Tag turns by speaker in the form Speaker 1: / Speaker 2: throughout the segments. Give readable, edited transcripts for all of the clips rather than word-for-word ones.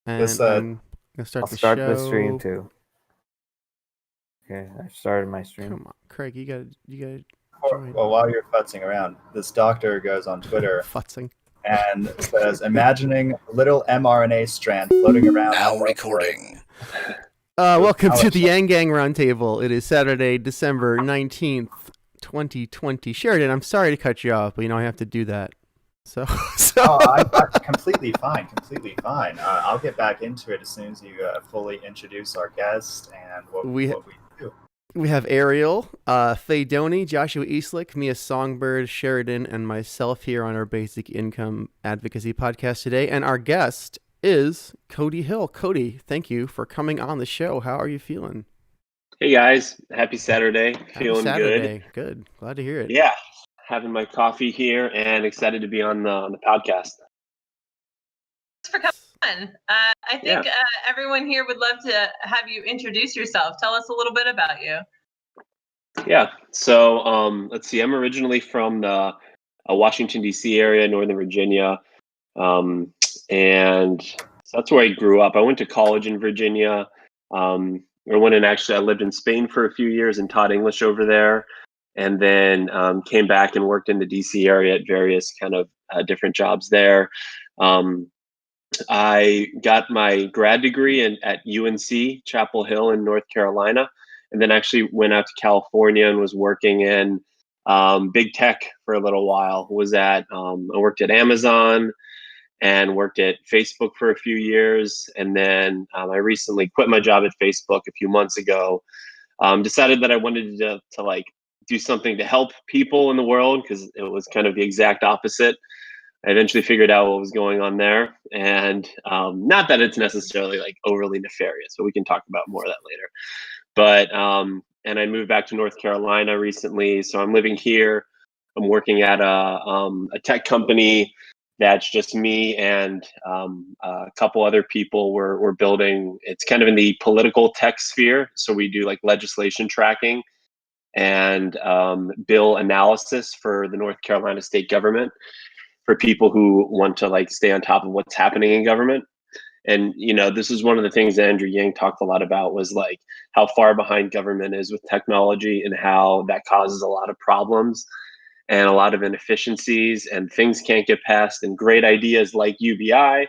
Speaker 1: And
Speaker 2: This,
Speaker 1: I'm gonna start
Speaker 3: I'll
Speaker 1: the
Speaker 3: start
Speaker 1: show.
Speaker 3: the stream too. Okay, I started my stream.
Speaker 1: Come on, Craig, you gotta join.
Speaker 2: well, while you're futzing around, this doctor goes on Twitter
Speaker 1: Futzing.
Speaker 2: and says, imagining a little mRNA strand floating around.
Speaker 4: Now recording.
Speaker 1: Welcome to the Yanggang Roundtable. It is Saturday, December 19th, 2020. Sheridan, I'm sorry to cut you off, but I have to do that. So.
Speaker 2: I'm completely fine. I'll get back into it as soon as you fully introduce our guest and what we do.
Speaker 1: We have Ariel, Faye Doney, Joshua Eastlick, Mia Songbird, Sheridan, and myself here on our Basic Income Advocacy podcast today. And our guest is Cody Hill. Cody, thank you for coming on the show. How are you feeling?
Speaker 5: Hey guys, happy Saturday. Feeling
Speaker 1: good. Glad to hear it.
Speaker 5: Yeah, having my coffee here and excited to be on the podcast.
Speaker 6: Thanks for coming on. I think everyone here would love to have you introduce yourself. Tell us a little bit about you.
Speaker 5: Yeah, so let's see. I'm originally from the Washington, D.C. area, Northern Virginia, and so that's where I grew up. I went to college in Virginia. I lived in Spain for a few years and taught English over there, and then came back and worked in the DC area at various kind of different jobs there. I got my grad degree at UNC Chapel Hill in North Carolina, and then actually went out to California and was working in big tech for a little while. I worked at Amazon and worked at Facebook for a few years, and then I recently quit my job at Facebook a few months ago. Decided that I wanted to do something to help people in the world, because it was kind of the exact opposite. I eventually figured out what was going on there, and not that it's necessarily overly nefarious, but we can talk about more of that later. But and I moved back to North Carolina recently, so I'm living here. I'm working at a tech company that's just me and a couple other people. We're building. It's kind of in the political tech sphere, so we do legislation tracking and bill analysis for the North Carolina state government, for people who want to stay on top of what's happening in government. And, this is one of the things that Andrew Yang talked a lot about, was how far behind government is with technology and how that causes a lot of problems and a lot of inefficiencies, and things can't get passed, and great ideas like UBI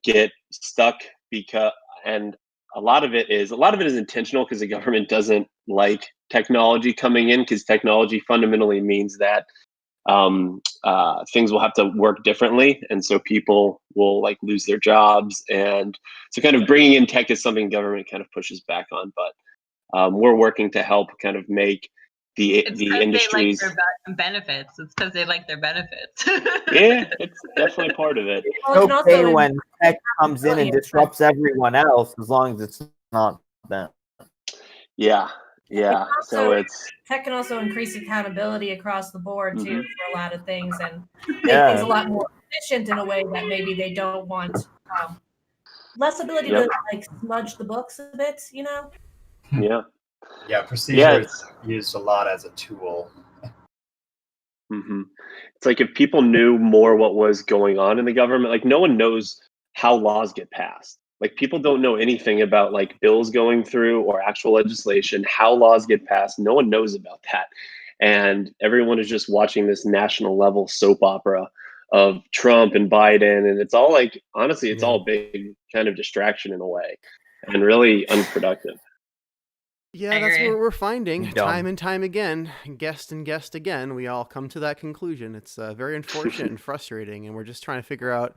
Speaker 5: get stuck and a lot of it is intentional, because the government doesn't like technology coming in, because technology fundamentally means that things will have to work differently, and so people will lose their jobs. And so kind of bringing in tech is something government kind of pushes back on, but we're working to help kind of make the industries.
Speaker 6: They like their benefits. It's because they like their benefits.
Speaker 5: Yeah, it's definitely part of it.
Speaker 3: It's okay when tech comes in and disrupts everyone else, as long as it's not them.
Speaker 5: Yeah. So
Speaker 7: tech can also increase accountability across the board too, for a lot of things, and make things a lot more efficient in a way that maybe they don't want. Less ability to smudge the books a bit,
Speaker 2: Yeah, procedure is used a lot as a tool.
Speaker 5: Mm-hmm. It's if people knew more what was going on in the government, no one knows how laws get passed. People don't know anything about bills going through or actual legislation, how laws get passed. No one knows about that. And everyone is just watching this national level soap opera of Trump and Biden. And it's all honestly, it's all a big kind of distraction in a way, and really unproductive.
Speaker 1: Yeah, that's what we're finding time and time again. Guest again. We all come to that conclusion. It's very unfortunate and frustrating, and we're just trying to figure out.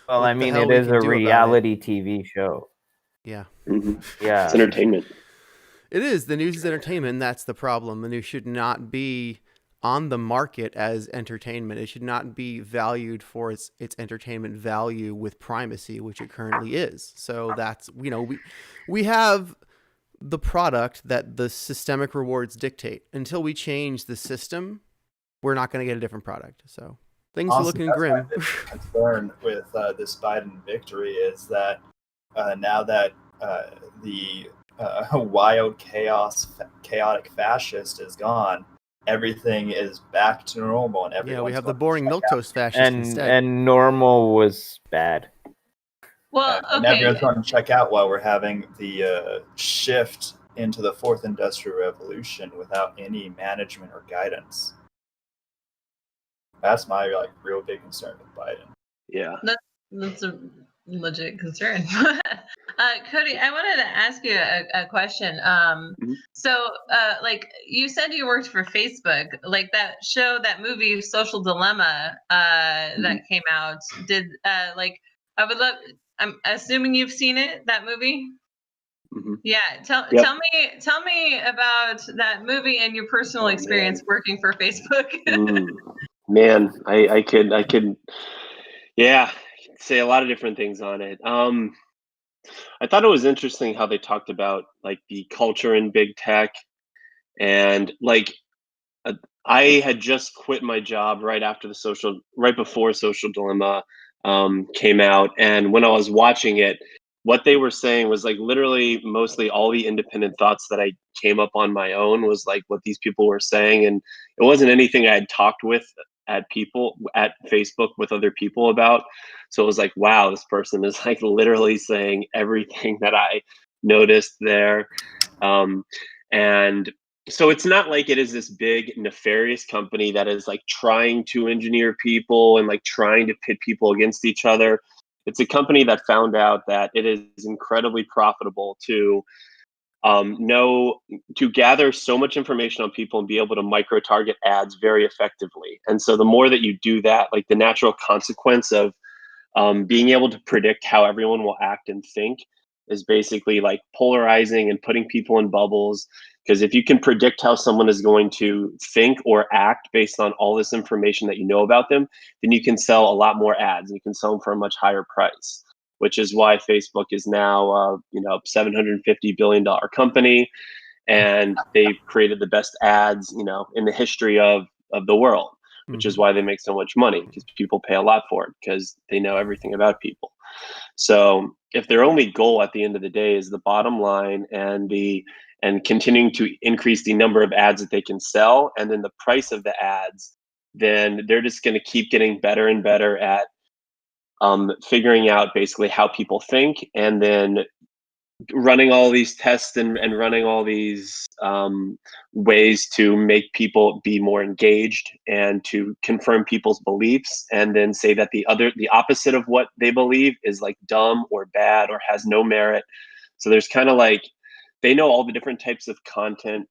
Speaker 3: Well, I mean, it is a reality TV show.
Speaker 1: Yeah.
Speaker 5: Mm-hmm. Yeah. It's entertainment.
Speaker 1: It is. The news is entertainment. That's the problem. The news should not be on the market as entertainment. It should not be valued for its entertainment value with primacy, which it currently is. So that's, we have the product that the systemic rewards dictate. Until we change the system, we're not going to get a different product. So things are looking grim.
Speaker 2: My concern with this Biden victory is that now that the wild chaotic fascist is gone, everything is back to normal, and
Speaker 1: we have the boring milquetoast fascist instead.
Speaker 3: And normal was bad.
Speaker 6: Well,
Speaker 2: And
Speaker 6: okay.
Speaker 2: everyone check out while we're having the shift into the fourth industrial revolution without any management or guidance. That's my real big concern with Biden.
Speaker 5: Yeah.
Speaker 6: That's a legit concern. Cody, I wanted to ask you a question. So, like you said, you worked for Facebook. Like that show, that movie, Social Dilemma, that came out. Did like I would love. I'm assuming you've seen it. That movie. Yeah. Tell me about that movie and your personal experience working for Facebook.
Speaker 5: Man, I could. Yeah, say a lot of different things on it. I thought it was interesting how they talked about like the culture in big tech, and like I had just quit my job right before Social Dilemma came out, and when I was watching it, what they were saying was like literally mostly all the independent thoughts that I came up on my own was like what these people were saying, and it wasn't anything I had talked with at Facebook with other people about. So it was like, wow, this person is like literally saying everything that I noticed there. And so it's not like it is this big nefarious company that is like trying to engineer people and like trying to pit people against each other. It's a company that found out that it is incredibly profitable to gather so much information on people and be able to micro target ads very effectively. And so the more that you do that, like the natural consequence of being able to predict how everyone will act and think is basically like polarizing and putting people in bubbles. Because if you can predict how someone is going to think or act based on all this information that you know about them, then you can sell a lot more ads and you can sell them for a much higher price, which is why Facebook is now $750 billion company, and they've created the best ads in the history of the world, which is why they make so much money, because people pay a lot for it because they know everything about people. So if their only goal at the end of the day is the bottom line and continuing to increase the number of ads that they can sell and then the price of the ads, then they're just going to keep getting better and better at figuring out basically how people think, and then running all these tests and running all these ways to make people be more engaged and to confirm people's beliefs, and then say that the opposite of what they believe is like dumb or bad or has no merit. So there's kind of like, they know all the different types of content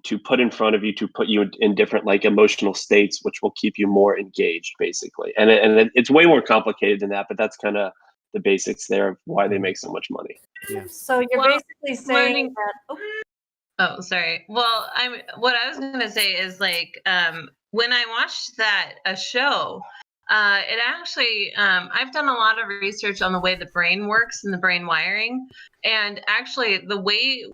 Speaker 5: to put in front of you, to put you in different like emotional states, which will keep you more engaged basically. And it's way more complicated than that, but that's kind of the basics there of why they make so much money.
Speaker 1: Yes.
Speaker 7: So you're basically saying that.
Speaker 6: Oh, sorry. Well, what I was going to say is like when I watched that show, it actually I've done a lot of research on the way the brain works and the brain wiring, and actually the way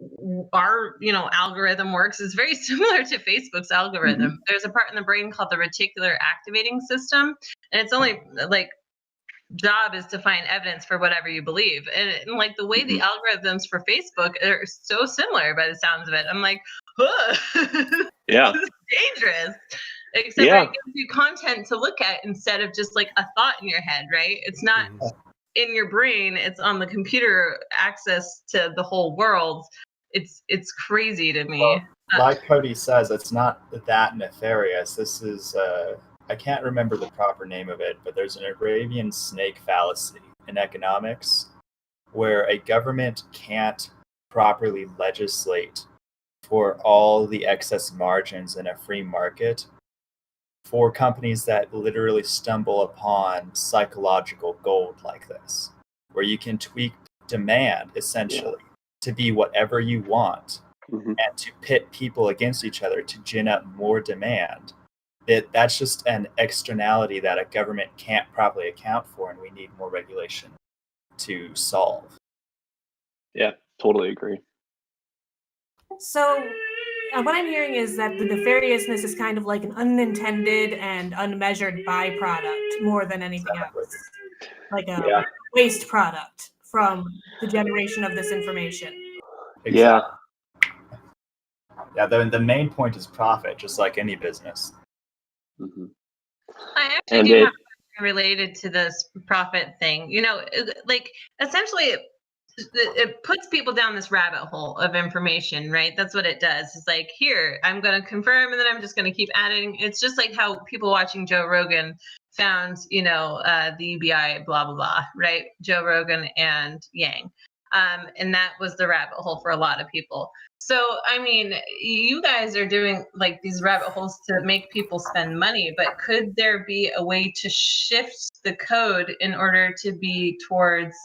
Speaker 6: our algorithm works is very similar to Facebook's algorithm. There's a part in the brain called the reticular activating system, and it's only like job is to find evidence for whatever you believe, and like the way the algorithms for Facebook are so similar by the sounds of it. I'm like,
Speaker 5: yeah,
Speaker 6: this is dangerous. Except it gives you content to look at instead of just like a thought in your head, right? It's not in your brain, it's on the computer, access to the whole world. It's crazy to me.
Speaker 2: Well, like Cody says, it's not that nefarious. This is I can't remember the proper name of it, but there's an Arabian snake fallacy in economics where a government can't properly legislate for all the excess margins in a free market for companies that literally stumble upon psychological gold like this, where you can tweak demand essentially to be whatever you want and to pit people against each other to gin up more demand. That's just an externality that a government can't properly account for, and we need more regulation to solve.
Speaker 5: Yeah, totally agree.
Speaker 7: So what I'm hearing is that the nefariousness is kind of like an unintended and unmeasured byproduct more than anything else. Like a waste product from the generation of this information.
Speaker 2: Exactly. Yeah, the main point is profit, just like any business.
Speaker 6: I actually do have a related to this profit thing. Like essentially it puts people down this rabbit hole of information, right? That's what it does. It's like, here, I'm going to confirm, and then I'm just going to keep adding. It's just like how people watching Joe Rogan found, the UBI, blah, blah, blah, right? Joe Rogan and Yang. And that was the rabbit hole for a lot of people. So, I mean, you guys are doing like these rabbit holes to make people spend money, but could there be a way to shift the code in order to be towards,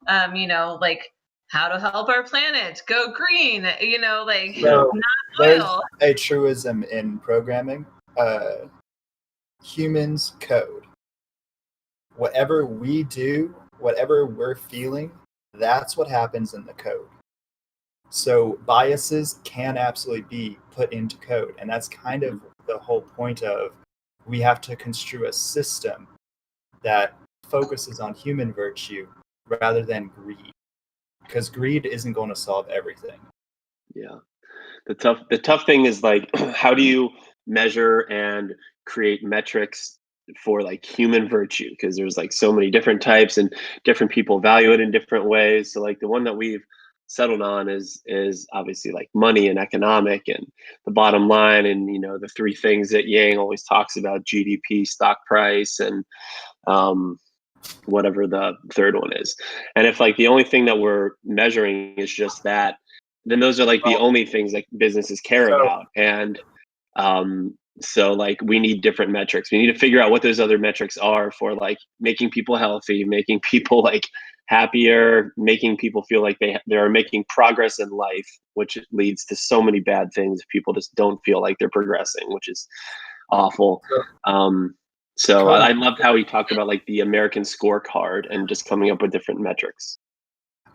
Speaker 6: like how to help our planet go green, like
Speaker 2: So
Speaker 6: not
Speaker 2: there's
Speaker 6: oil.
Speaker 2: a truism in programming. Humans code. Whatever we do, whatever we're feeling, that's what happens in the code. So biases can absolutely be put into code. And that's kind of the whole point of, we have to construe a system that focuses on human virtue rather than greed. Because greed isn't going to solve everything.
Speaker 5: Yeah. The tough thing is like, how do you measure and create metrics for like human virtue? Because there's like so many different types and different people value it in different ways. So like the one that we've settled on is obviously like money and economic and the bottom line, and the three things that Yang always talks about: GDP, stock price, and whatever the third one is. And if like the only thing that we're measuring is just that, then those are like the only things that businesses care about. And so like we need different metrics. We need to figure out what those other metrics are for like making people healthy, making people like happier, making people feel like they are making progress in life, which leads to so many bad things. People just don't feel like they're progressing, which is awful. So
Speaker 2: Cody,
Speaker 5: I loved how he talked about like the American scorecard and just coming up with different metrics.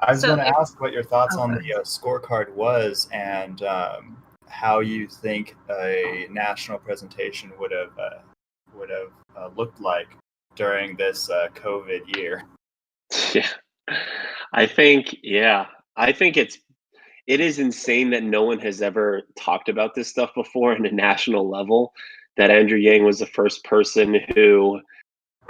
Speaker 2: I was
Speaker 6: So
Speaker 2: going to ask what your thoughts on
Speaker 6: Okay.
Speaker 2: the scorecard was, and how you think a national presentation would have looked like during this COVID year.
Speaker 5: Yeah, I think it is insane that no one has ever talked about this stuff before in a national level. That Andrew Yang was the first person who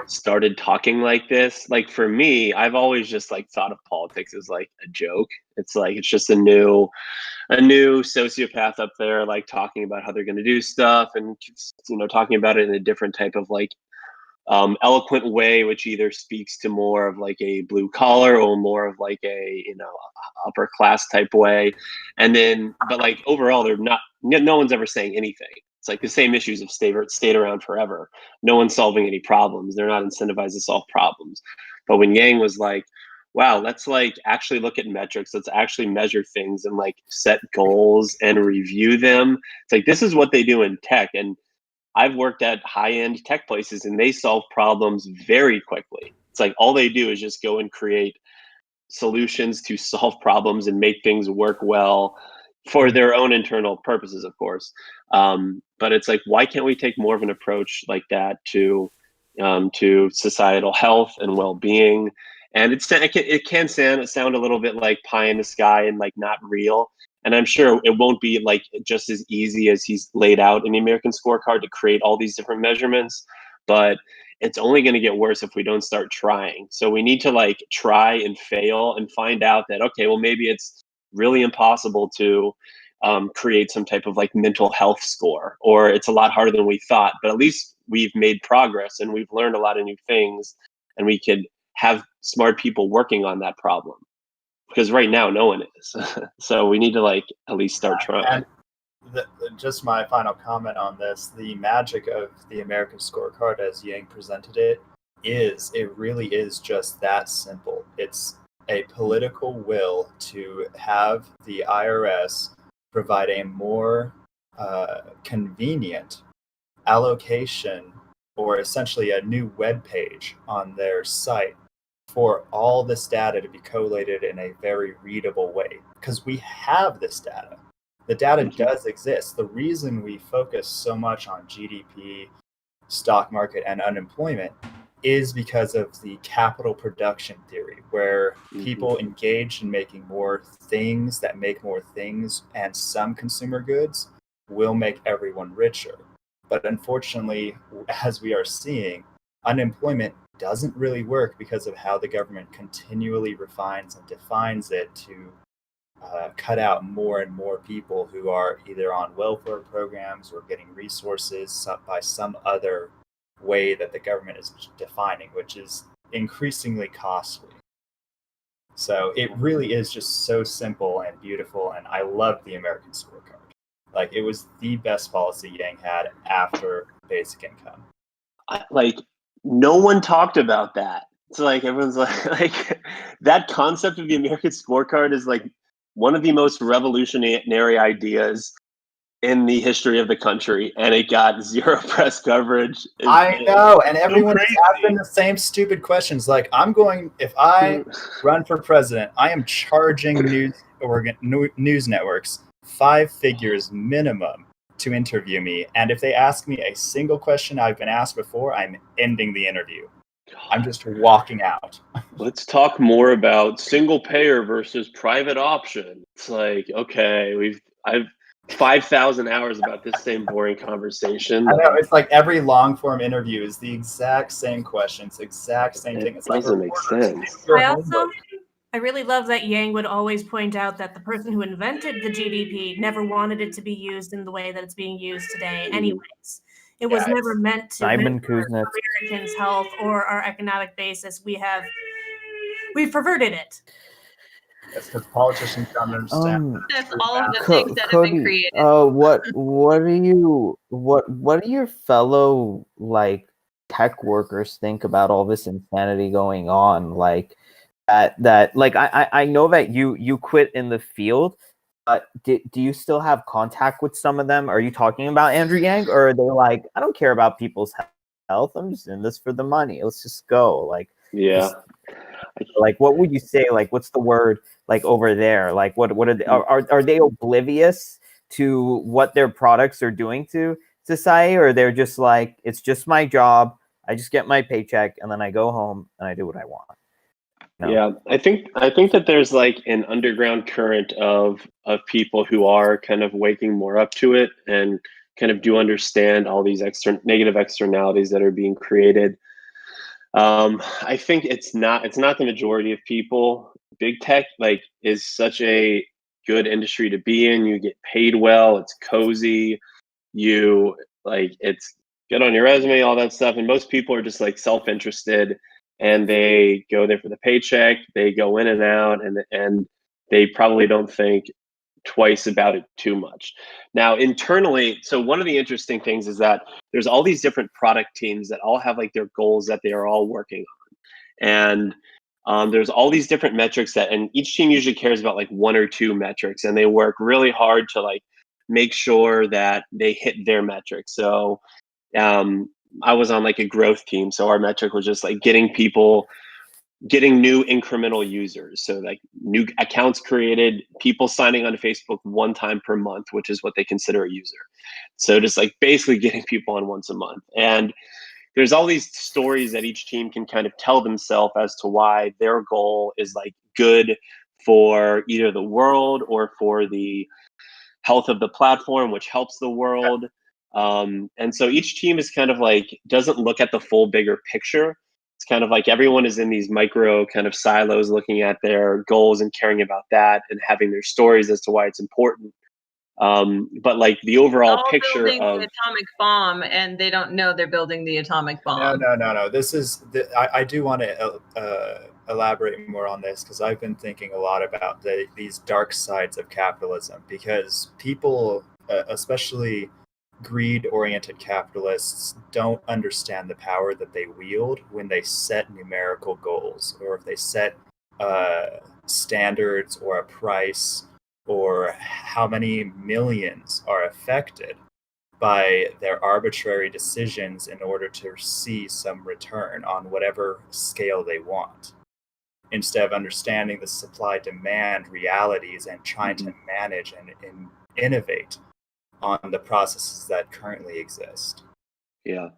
Speaker 5: started talking like this. Like for me, I've always just like thought of politics as like a joke. It's like it's just a new sociopath up there like talking about how they're going to do stuff, and talking about it in a different type of like eloquent way, which either speaks to more of like a blue collar or more of like a upper class type way. And then but like overall they're not, no one's ever saying anything. It's like the same issues have stayed around forever. No one's solving any problems. They're not incentivized to solve problems. But when Yang was like, wow, let's like actually look at metrics, let's actually measure things and like set goals and review them. It's like this is what they do in tech. And I've worked at high-end tech places and they solve problems very quickly. It's like all they do is just go and create solutions to solve problems and make things work well for their own internal purposes, of course. But it's like, why can't we take more of an approach like that to societal health and well-being? And it can sound a little bit like pie in the sky and like not real. And I'm sure it won't be like just as easy as he's laid out in the American scorecard to create all these different measurements, but it's only going to get worse if we don't start trying. So we need to like try and fail and find out that, okay, well, maybe it's really impossible to create some type of like mental health score, or it's a lot harder than we thought, but at least we've made progress and we've learned a lot of new things, and we could have smart people working on that problem. Because right now, no one is. So we need to like at least start trying.
Speaker 2: And just my final comment on this: the magic of the American scorecard, as Yang presented it, it really is just that simple. It's a political will to have the IRS provide a more convenient allocation, or essentially a new web page on their site, for all this data to be collated in a very readable way. Because we have this data. The data does exist. The reason we focus so much on GDP, stock market, and unemployment is because of the capital production theory, where people engage in making more things that make more things, and some consumer goods will make everyone richer. But unfortunately, as we are seeing, unemployment doesn't really work because of how the government continually refines and defines it to cut out more and more people who are either on welfare programs or getting resources by some other way that the government is defining, which is increasingly costly. So it really is just so simple and beautiful, and I love the American scorecard. Like, it was the best policy Yang had after basic income.
Speaker 5: Like, no one talked about that. It's like everyone's like that concept of the American scorecard is like one of the most revolutionary ideas in the history of the country, and it got zero press coverage.
Speaker 2: I know, and everyone
Speaker 5: crazy.
Speaker 2: is asking the same stupid questions. Like, if I run for president, I am charging news networks 5 figures minimum to interview me, and if they ask me a single question I've been asked before, I'm ending the interview. I'm just walking out.
Speaker 5: Let's talk more about single payer versus private option. It's like, okay, I've 5,000 hours about this same boring conversation.
Speaker 2: I know, it's like every long form interview is the exact same questions, exact same thing. It
Speaker 5: doesn't make sense.
Speaker 7: I really love that Yang would always point out that the person who invented the GDP never wanted it to be used in the way that it's being used today anyways. It was never meant to benefit Americans' health or our economic basis. We've perverted it.
Speaker 2: That's because politicians don't understand.
Speaker 6: That's all of the things that have been created.
Speaker 3: What do your fellow like tech workers think about all this insanity going on? Like that like I know that you quit in the field, but do you still have contact with some of them? Are you talking about Andrew Yang, or are they like, I don't care about people's health, I'm just in this for the money, let's just go? Like, like, what would you say? Like, what's the word like over there? Like, what are they, are they oblivious to what their products are doing to society, or they're just like, it's just my job, I just get my paycheck and then I go home and I do what I want? No.
Speaker 5: Yeah, I think that there's like an underground current of people who are kind of waking more up to it and kind of do understand all these negative externalities that are being created. I think it's not the majority of people. Big tech like is such a good industry to be in. You get paid well. It's cozy. It's good on your resume, all that stuff. And most people are just like self-interested, and they go there for the paycheck. They go in and out, and they probably don't think twice about it too much. Now, internally, so one of the interesting things is that there's all these different product teams that all have like their goals that they are all working on. And there's all these different metrics and each team usually cares about like 1 or 2 metrics, and they work really hard to like make sure that they hit their metrics. So I was on like a growth team, so our metric was just like getting new incremental users. So like new accounts created, people signing on Facebook 1 time per month, which is what they consider a user. So just like basically getting people on once a month. And there's all these stories that each team can kind of tell themselves as to why their goal is like good for either the world or for the health of the platform, which helps the world. And so each team is kind of like, doesn't look at the full bigger picture. It's kind of like everyone is in these micro kind of silos looking at their goals and caring about that and having their stories as to why it's important. But like the overall picture
Speaker 6: building the atomic bomb, and they don't know they're building the atomic bomb.
Speaker 2: No. This is I do want to elaborate more on this, because I've been thinking a lot about these dark sides of capitalism, because people, especially greed-oriented capitalists, don't understand the power that they wield when they set numerical goals, or if they set standards or a price, or how many millions are affected by their arbitrary decisions in order to see some return on whatever scale they want, instead of understanding the supply-demand realities and trying to manage and innovate on the processes that currently exist.
Speaker 5: Yeah.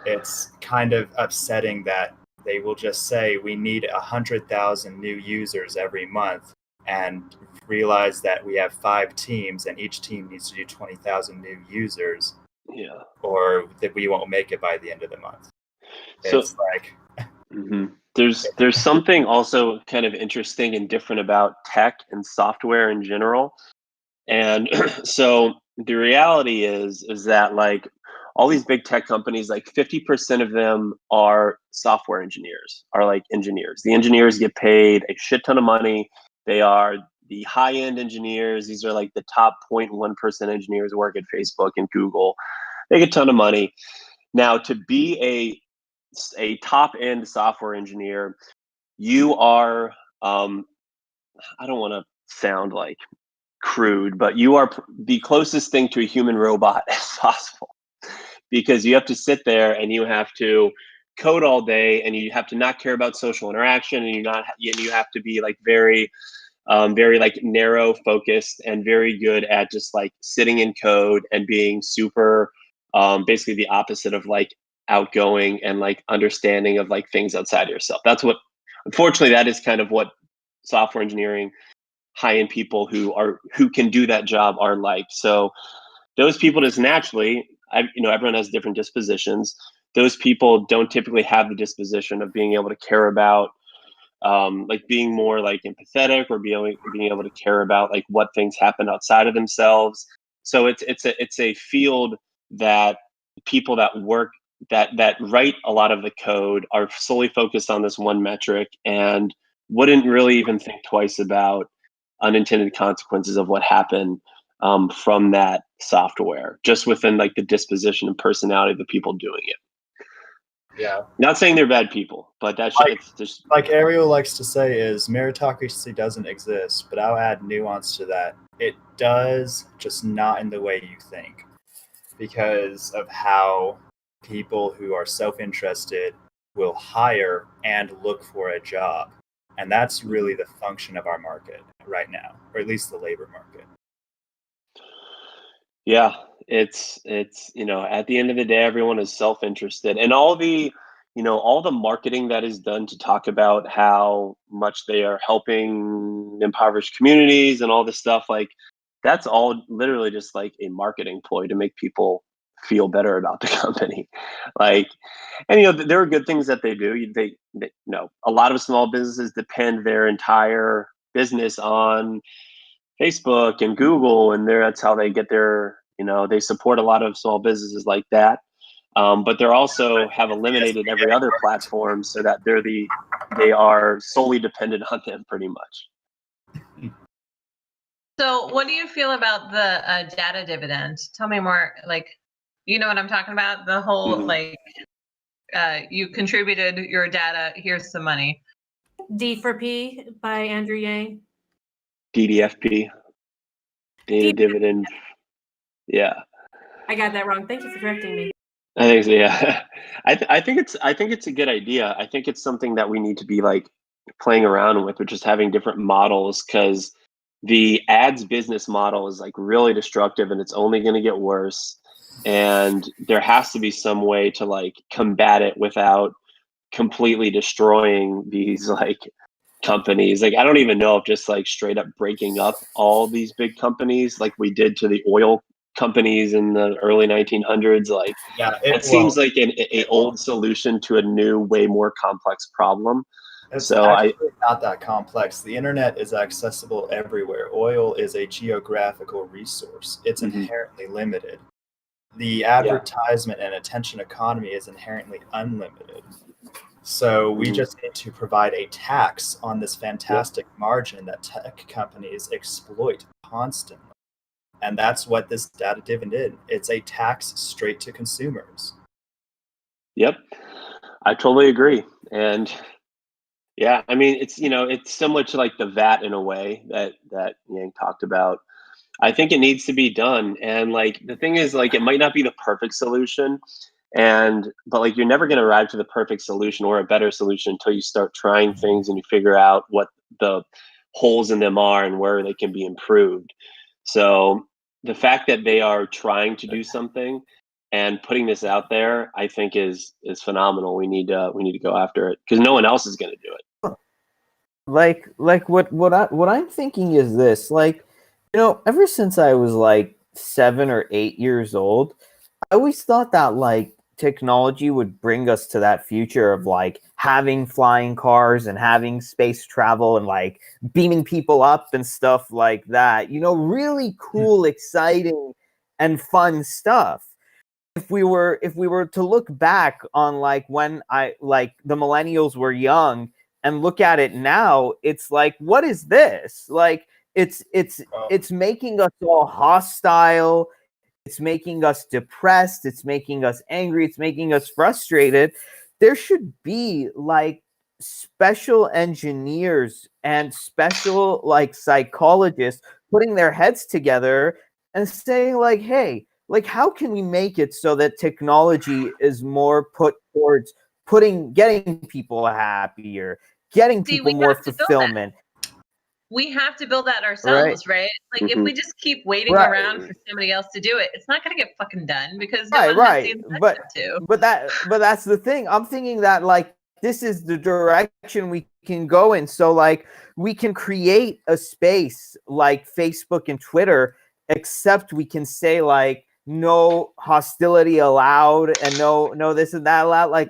Speaker 2: It's kind of upsetting that they will just say we need 100,000 new users every month, and realize that we have 5 teams and each team needs to do 20,000 new users.
Speaker 5: Yeah.
Speaker 2: Or that we won't make it by the end of the month.
Speaker 5: So
Speaker 2: it's like
Speaker 5: there's something also kind of interesting and different about tech and software in general. And so the reality is that like all these big tech companies, like 50% of them are software engineers, are like engineers. The engineers get paid a shit ton of money. They are the high end engineers. These are like the top 0.1% engineers who work at Facebook and Google. They get a ton of money. Now, to be a top end software engineer, you are, I don't want to sound like crude, but you are the closest thing to a human robot as possible, because you have to sit there and you have to code all day, and you have to not care about social interaction, and you have to be like very like narrow focused and very good at just like sitting in code and being super basically the opposite of like outgoing and like understanding of like things outside of yourself. That's what, unfortunately, that is kind of what software engineering high-end people who can do that job are like. So those people just naturally, everyone has different dispositions. Those people don't typically have the disposition of being able to care about like being more like empathetic, or being able to care about like what things happen outside of themselves. So it's a field that people that work that write a lot of the code are solely focused on this one metric, and wouldn't really even think twice about unintended consequences of what happened from that software, just within like the disposition and personality of the people doing it.
Speaker 2: Yeah.
Speaker 5: Not saying they're bad people, but that's it's just
Speaker 2: like Ariel likes to say is meritocracy doesn't exist, but I'll add nuance to that. It does, just not in the way you think, because of how people who are self-interested will hire and look for a job. And that's really the function of our market right now, or at least the labor market.
Speaker 5: Yeah, it's at the end of the day, everyone is self-interested, and all the marketing that is done to talk about how much they are helping impoverished communities and all this stuff, like that's all literally just like a marketing ploy to make people feel better about the company. Like, and there are good things that they do. They a lot of small businesses depend their entire business on Facebook and Google, and that's how they get their, they support a lot of small businesses like that. But they're also have eliminated every other platform so that they are solely dependent on them pretty much.
Speaker 6: So what do you feel about the data dividend? Tell me more, like, you know what I'm talking about? The whole, like, you contributed your data, here's some money.
Speaker 7: D for P by Andrew Yang.
Speaker 5: DDFP. Data dividend. Yeah.
Speaker 7: I got that wrong. Thank you for correcting me.
Speaker 5: I think so, yeah. I think it's a good idea. I think it's something that we need to be like playing around with, which is having different models, because the ads business model is like really destructive, and it's only going to get worse. And there has to be some way to like combat it without completely destroying these like companies. Like, I don't even know if just like straight up breaking up all these big companies like we did to the oil companies in the early 1900s, like it seems like an old solution to a new, way more complex problem.
Speaker 2: It's actually not that complex. The internet is accessible everywhere. Oil is a geographical resource. It's inherently limited. The advertisement and attention economy is inherently unlimited. So we just need to provide a tax on this fantastic margin that tech companies exploit constantly. And that's what this data dividend is. It's a tax straight to consumers.
Speaker 5: Yep, I totally agree. And yeah, I mean, it's similar to like the VAT in a way that Yang talked about. I think it needs to be done. And like the thing is, like, it might not be the perfect solution, but like you're never going to arrive to the perfect solution or a better solution until you start trying things and you figure out what the holes in them are and where they can be improved. So the fact that they are trying to do something and putting this out there, I think is phenomenal. We need to go after it, because no one else is going to do it.
Speaker 3: Like what I'm thinking is this, like, ever since I was like 7 or 8 years old, I always thought that like technology would bring us to that future of like having flying cars and having space travel and like beaming people up and stuff like that, you know, really cool, exciting and fun stuff. If we were to look back on like when the millennials were young and look at it now, it's like, what is this? Like it's making us all hostile. It's making us depressed. It's making us angry. It's making us frustrated. There should be like special engineers and special like psychologists putting their heads together and saying like, hey, like how can we make it so that technology is more put towards getting people happier, getting
Speaker 6: See,
Speaker 3: people
Speaker 6: we
Speaker 3: more
Speaker 6: have to build that.
Speaker 3: fulfillment.
Speaker 6: We have to build that ourselves, right? Like if we just keep waiting around for somebody else to do it, it's not going to get fucking done because no one has the incentive to.
Speaker 3: But that's the thing. I'm thinking that like this is the direction we can go in. So like we can create a space like Facebook and Twitter, except we can say like no hostility allowed and no this and that allowed. Like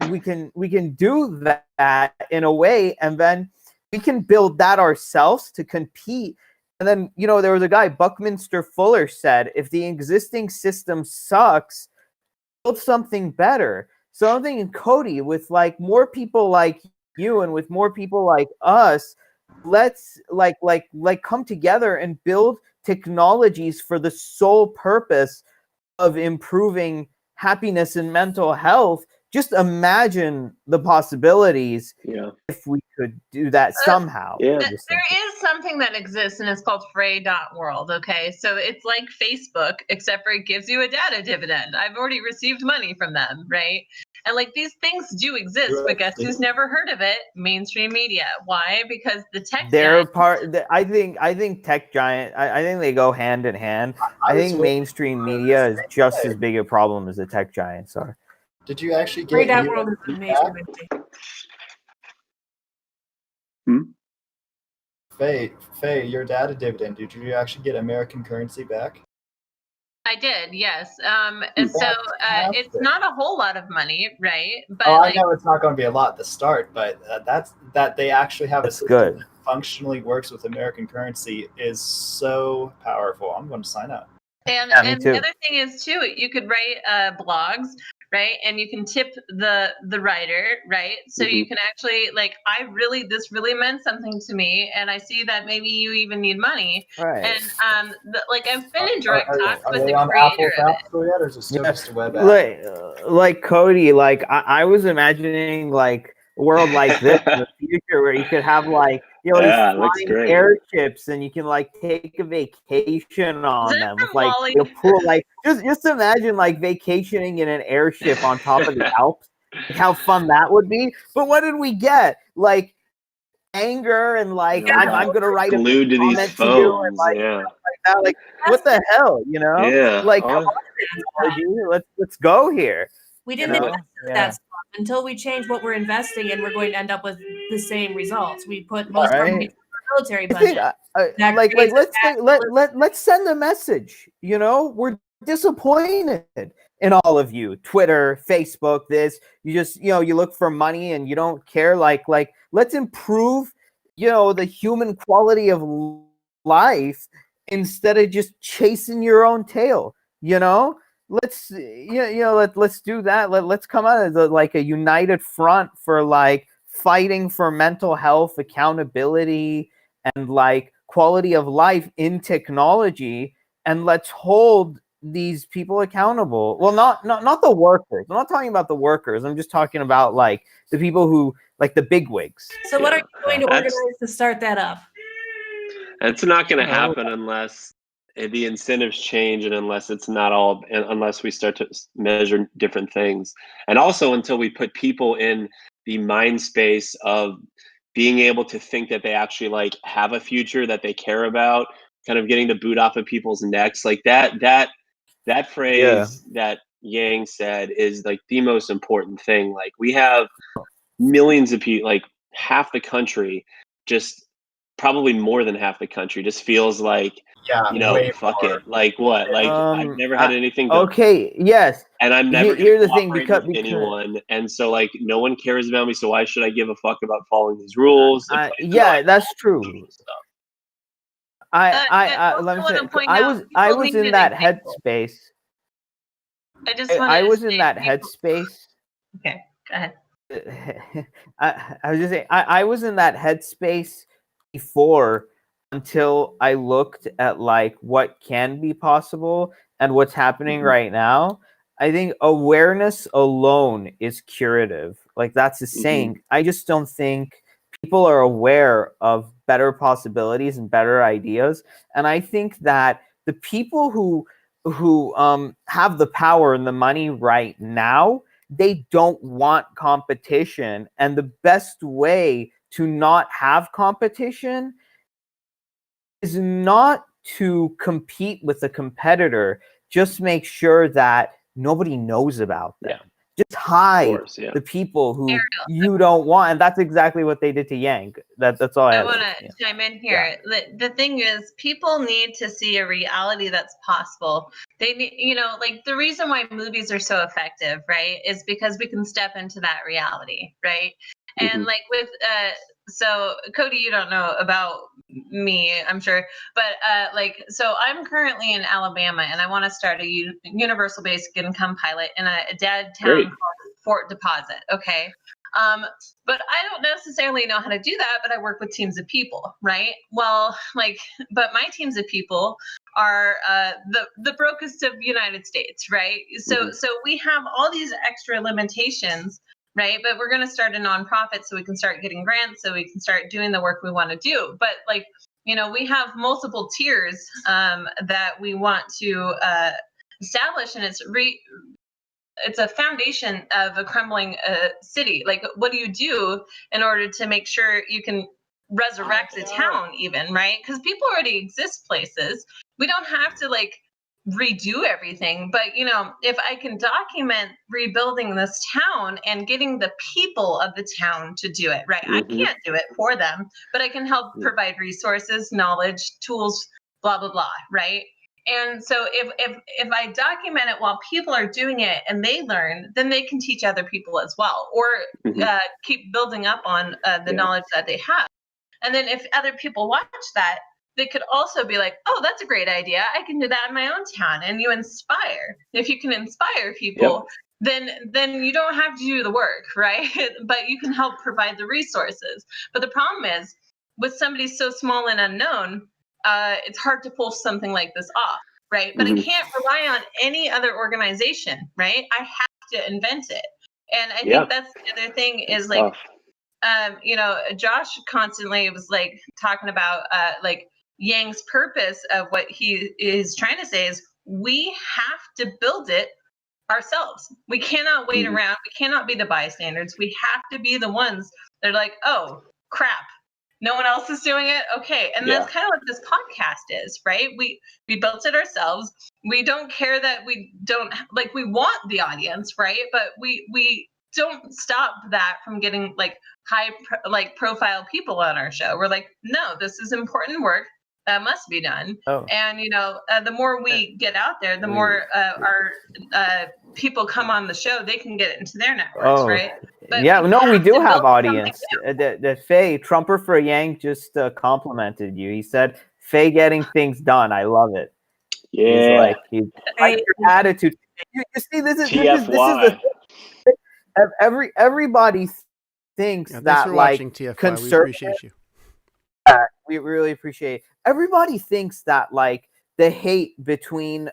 Speaker 3: we can do that in a way, and then we can build that ourselves to compete. And then, you know, there was a guy, Buckminster Fuller, said, if the existing system sucks, build something better. So I'm thinking, Cody, with like more people like you and with more people like us, let's like come together and build technologies for the sole purpose of improving happiness and mental health. Just imagine the possibilities if we could do that somehow.
Speaker 6: There is something that exists, and it's called Frey.world, okay? So it's like Facebook, except for it gives you a data dividend. I've already received money from them, right? And like these things do exist, but guess who's never heard of it? Mainstream media. Why? Because the tech
Speaker 3: I think tech giant, I think they go hand in hand. I think mainstream media is just as big a problem as the tech giants are.
Speaker 2: Did you actually get
Speaker 7: Frey.world is amazing?
Speaker 2: Faye, your data dividend, did you actually get American currency back?
Speaker 6: I did, yes. And so it's not a whole lot of money, right? But
Speaker 2: I know it's not going to be a lot at the start, but that they actually have a system that functionally works with American currency is so powerful. I'm going to sign up.
Speaker 6: And the other thing is too, you could write blogs, right? And you can tip the writer, right? So you can actually like, this really meant something to me, and I see that maybe you even need money.
Speaker 3: Right.
Speaker 6: And like I've been in direct talks with the creator of it.
Speaker 2: Or is it still just a web app?
Speaker 3: Like Cody, like I was imagining like a world like this in the future where you could have like, you know, these flying airships and you can like take a vacation on them with like a pool. Like just imagine like vacationing in an airship on top of the Alps. Like, how fun that would be. But what did we get? Like anger and like I'm gonna write
Speaker 5: glued to these phones. And,
Speaker 3: like what the hell, you know?
Speaker 5: Yeah.
Speaker 3: Like let's go here.
Speaker 7: We didn't invest in that stuff until we change what we're investing in. We're going to end up with the same results. We put most of our money in the military budget.
Speaker 3: Let's send a message. You know, we're disappointed in all of you. Twitter, Facebook, this. You just, you know, you look for money and you don't care. Like let's improve, you know, the human quality of life instead of just chasing your own tail. You know. Let's do that. Let's come out as a united front for like fighting for mental health, accountability, and like quality of life in technology, and let's hold these people accountable. Well, not the workers. I'm not talking about the workers. I'm just talking about like the people who like the bigwigs.
Speaker 7: So what are you going to organize to start that up?
Speaker 5: It's not going to happen unless the incentives change, and unless we start to measure different things, and also until we put people in the mind space of being able to think that they actually like have a future that they care about, kind of getting the boot off of people's necks. Like that phrase that Yang said is like the most important thing. Like we have millions of people, like half the country, just probably more than half the country just feels like,
Speaker 2: way
Speaker 5: fuck
Speaker 2: more.
Speaker 5: it. Like what? Like I've never had anything done.
Speaker 3: Okay, yes.
Speaker 5: And I'm never going
Speaker 3: Here's
Speaker 5: to
Speaker 3: the thing,
Speaker 5: cooperate
Speaker 3: because
Speaker 5: with anyone. And so like no one cares about me. So why should I give a fuck about following these rules?
Speaker 3: Yeah, that's true.
Speaker 6: I
Speaker 3: Let me
Speaker 6: also
Speaker 3: say,
Speaker 6: want to point
Speaker 3: I
Speaker 6: out
Speaker 3: was
Speaker 6: people
Speaker 3: in
Speaker 6: need
Speaker 3: that
Speaker 6: an example.
Speaker 3: headspace.
Speaker 6: I just wanted
Speaker 3: I
Speaker 6: to
Speaker 3: was in
Speaker 6: say
Speaker 3: that
Speaker 6: people-
Speaker 3: headspace.
Speaker 6: Okay, go ahead.
Speaker 3: I was just saying, I was in that headspace before, until I looked at like what can be possible and what's happening right now. I think awareness alone is curative. Like that's a saying. I just don't think people are aware of better possibilities and better ideas. And I think that the people who have the power and the money right now, they don't want competition. And the best way to not have competition is not to compete with a competitor. Just make sure that nobody knows about them. Just hide the people who you don't want. And that's exactly what they did to Yang. That's all
Speaker 6: I want to chime in here. The thing is, people need to see a reality that's possible. They need, like the reason why movies are so effective, right, is because we can step into that reality, right? And like with, so Cody, you don't know about me, I'm sure, but so I'm currently in Alabama, and I want to start a universal basic income pilot in a dead town called Fort Deposit. Okay. But I don't necessarily know how to do that, but I work with teams of people, right? Well, but my teams of people are the brokest of United States, right? So we have all these extra limitations, right? But we're going to start a nonprofit so we can start getting grants, so we can start doing the work we want to do. But we have multiple tiers that we want to establish, and it's a foundation of a crumbling city. Like, what do you do in order to make sure you can resurrect a town even, right? Because people already exist places. We don't have to redo everything, but if I can document rebuilding this town and getting the people of the town to do it, right? I can't do it for them, but I can help provide resources, knowledge, tools, blah, blah, blah, right? And so if I document it while people are doing it and they learn, then they can teach other people as well, or keep building up on the knowledge that they have. And then if other people watch that, they could also be like, oh, that's a great idea. I can do that in my own town. And you inspire. If you can inspire people, then you don't have to do the work, right? But you can help provide the resources. But the problem is, with somebody so small and unknown, it's hard to pull something like this off, right? But I can't rely on any other organization, right? I have to invent it. And I think that's the other thing is Josh constantly was talking about Yang's purpose of what he is trying to say is we have to build it ourselves. We cannot wait around. We cannot be the bystanders. We have to be the ones that are like, oh, crap. No one else is doing it. Okay. And that's kind of what this podcast is, right? We built it ourselves. We don't care that we don't we want the audience, right? But we don't stop that from getting high profile people on our show. We're like, no, this is important work that must be done. And the more we get out there, the more our people come on the show, they can get it into their networks, right? But
Speaker 3: we do have audience. The Faye Trumper for Yang just complimented you. He said Faye getting things done. I love it.
Speaker 5: Yeah,
Speaker 3: he's like your attitude. You see, this is the thing. Everybody thinks
Speaker 1: thanks for watching, TFY. We appreciate you.
Speaker 3: We really appreciate it. Everybody thinks that the hate between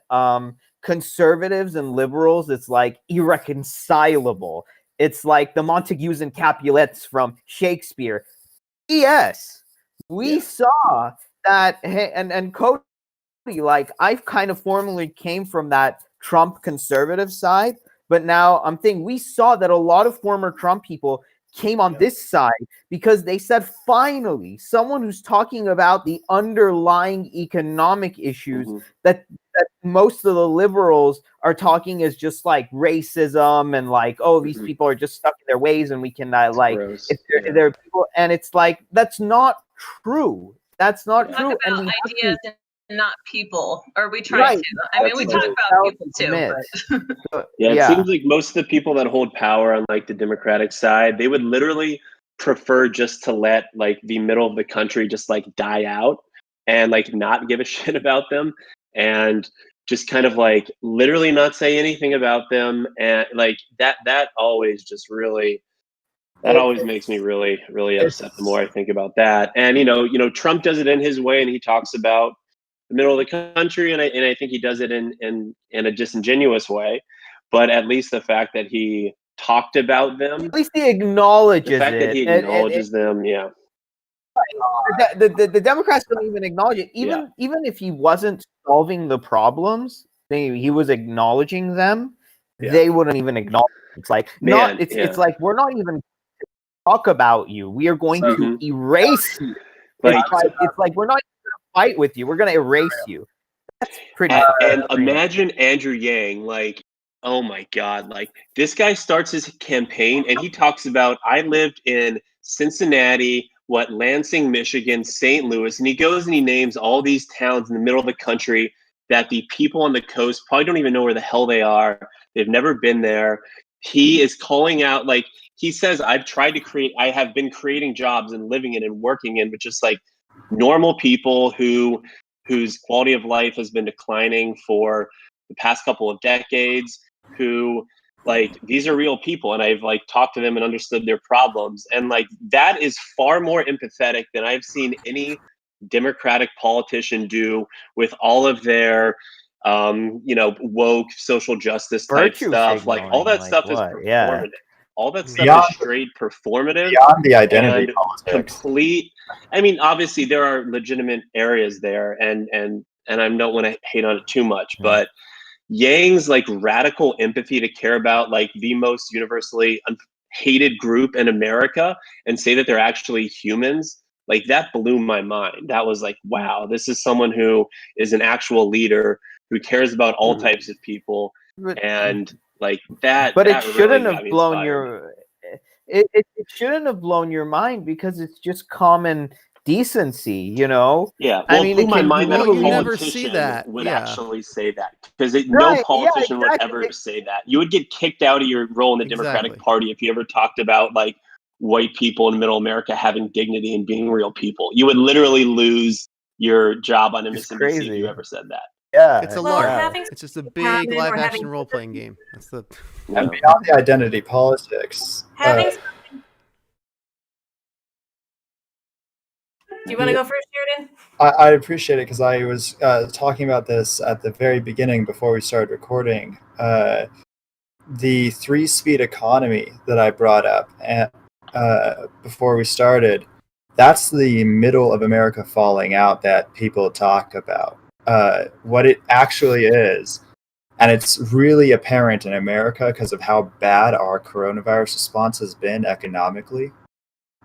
Speaker 3: conservatives and liberals, it's irreconcilable. It's like the Montagues and Capulets from Shakespeare. Yes, we saw that, and Cody, I've kind of formally came from that Trump conservative side, but now I'm thinking we saw that a lot of former Trump people came on this side because they said, finally, someone who's talking about the underlying economic issues that most of the liberals are talking as just like racism and like, oh, these people are just stuck in their ways and we can like, if they're people, and it's like, that's not true. That's not
Speaker 6: talk
Speaker 3: true.
Speaker 6: About
Speaker 3: and we
Speaker 6: ideas and not people, or we try
Speaker 3: Right.
Speaker 6: to. I mean, we talk about people too. But.
Speaker 5: It seems like most of the people that hold power on like the Democratic side, they would literally prefer just to let like the middle of the country just like die out and like not give a shit about them and just kind of like literally not say anything about them. And like that always just really, that always makes me really, really upset the more I think about that. And, you know, Trump does it in his way and he talks about the middle of the country. And I think he does it in a disingenuous way, but at least the fact that he talked about them,
Speaker 3: at least he acknowledges
Speaker 5: the fact
Speaker 3: it.
Speaker 5: that he acknowledges them. Yeah.
Speaker 3: The Democrats don't even acknowledge it. Even if he wasn't solving the problems, he was acknowledging them. They wouldn't even acknowledge it. It's like it's like we're not even talk about you. We are going to erase you. It's like we're not going to fight with you. We're going to erase you. That's pretty.
Speaker 5: And imagine Andrew Yang, like, oh my God, like this guy starts his campaign and he talks about, I lived in Cincinnati, Lansing, Michigan, St. Louis, and he goes and he names all these towns in the middle of the country that the people on the coast probably don't even know where the hell they are. They've never been there. He is calling out, like, he says, I have been creating jobs and living in and working in, but just like normal people whose quality of life has been declining for the past couple of decades, who like, these are real people. And I've like talked to them and understood their problems. And like, that is far more empathetic than I've seen any Democratic politician do with all of their, woke social justice type stuff. Like all that stuff is performative. All that stuff is straight performative.
Speaker 2: Beyond the identity politics.
Speaker 5: Complete. I mean, obviously there are legitimate areas there, and I don't want to hate on it too much, but Yang's like radical empathy to care about like the most universally hated group in America and say that they're actually humans, like that blew my mind. That was like, wow, this is someone who is an actual leader who cares about all types of people, and like that.
Speaker 3: But
Speaker 5: that
Speaker 3: it shouldn't
Speaker 5: really
Speaker 3: have blown your. It shouldn't have blown your mind because it's just common decency, you know.
Speaker 5: Yeah, well, it blew my mind that a
Speaker 1: you never see
Speaker 5: politician
Speaker 1: that.
Speaker 5: would actually say that, because no politician would ever say that. You would get kicked out of your role in the Democratic Party if you ever talked about like white people in Middle America having dignity and being real people. You would literally lose your job on MSNBC if you ever said that.
Speaker 3: Yeah,
Speaker 1: it's a lark. It's just a big live action role playing game. That's the
Speaker 2: and beyond the identity politics.
Speaker 7: Do you want to go first, Sheridan?
Speaker 2: I appreciate it because I was talking about this at the very beginning before we started recording. The 3-speed economy that I brought up before we started, that's the middle of America falling out that people talk about. What it actually is, and it's really apparent in America because of how bad our coronavirus response has been economically.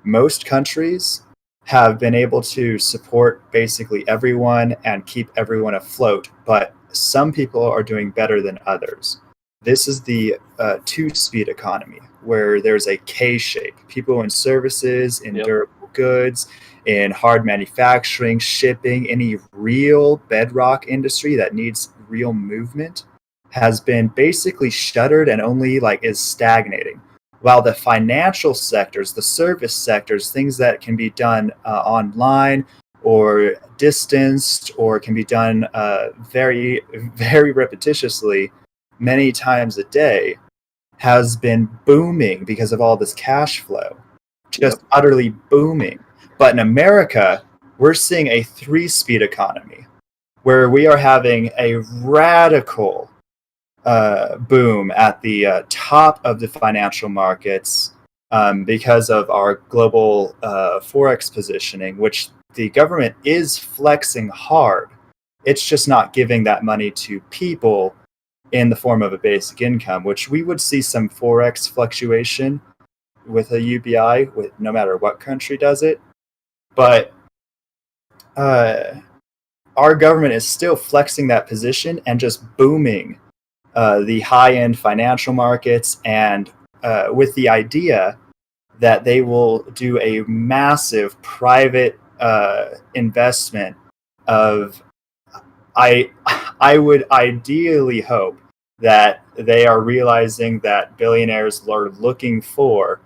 Speaker 2: Most countries have been able to support basically everyone and keep everyone afloat, but some people are doing better than others. This is the 2-speed economy, where there's a K-shape. People in services, in durable goods, in hard manufacturing, shipping, any real bedrock industry that needs real movement has been basically shuttered and only like is stagnating. While the financial sectors, the service sectors, things that can be done online or distanced or can be done very, very repetitiously many times a day, has been booming because of all this cash flow, just utterly booming. But in America, we're seeing a 3-speed economy where we are having a radical boom at the top of the financial markets because of our global Forex positioning, which the government is flexing hard. It's just not giving that money to people in the form of a basic income, which we would see some Forex fluctuation with a UBI, with no matter what country does it. But our government is still flexing that position and just booming the high-end financial markets, and with the idea that they will do a massive private investment of, I would ideally hope that they are realizing that billionaires are looking for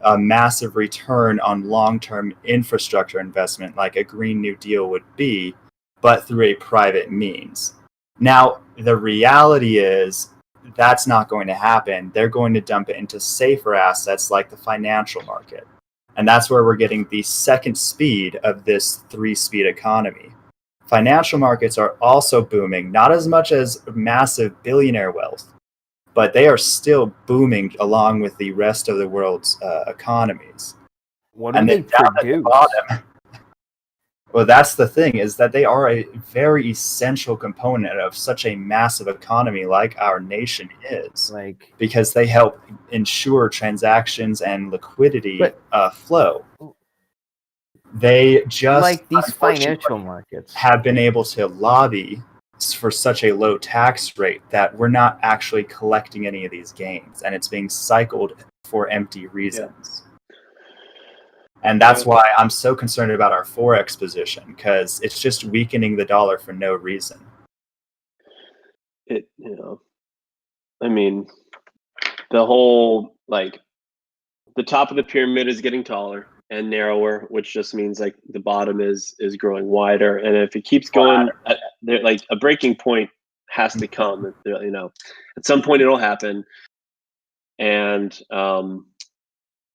Speaker 2: a massive return on long-term infrastructure investment like a Green New Deal would be, but through a private means. Now, the reality is that's not going to happen. They're going to dump it into safer assets like the financial market. And that's where we're getting the second speed of this three-speed economy. Financial markets are also booming, not as much as massive billionaire wealth, but they are still booming along with the rest of the world's economies.
Speaker 3: What do they produce?
Speaker 2: Well, that's the thing, is that they are a very essential component of such a massive economy like our nation is, because they help ensure transactions and liquidity flow. They just,
Speaker 3: like these financial markets,
Speaker 2: have been able to lobby for such a low tax rate that we're not actually collecting any of these gains, and it's being cycled for empty reasons. And that's why I'm so concerned about our Forex position, because it's just weakening the dollar for no reason.
Speaker 5: I mean, the whole, like, the top of the pyramid is getting taller and narrower, which just means like the bottom is growing wider. And if it keeps going, like a breaking point has to come. At some point it'll happen, and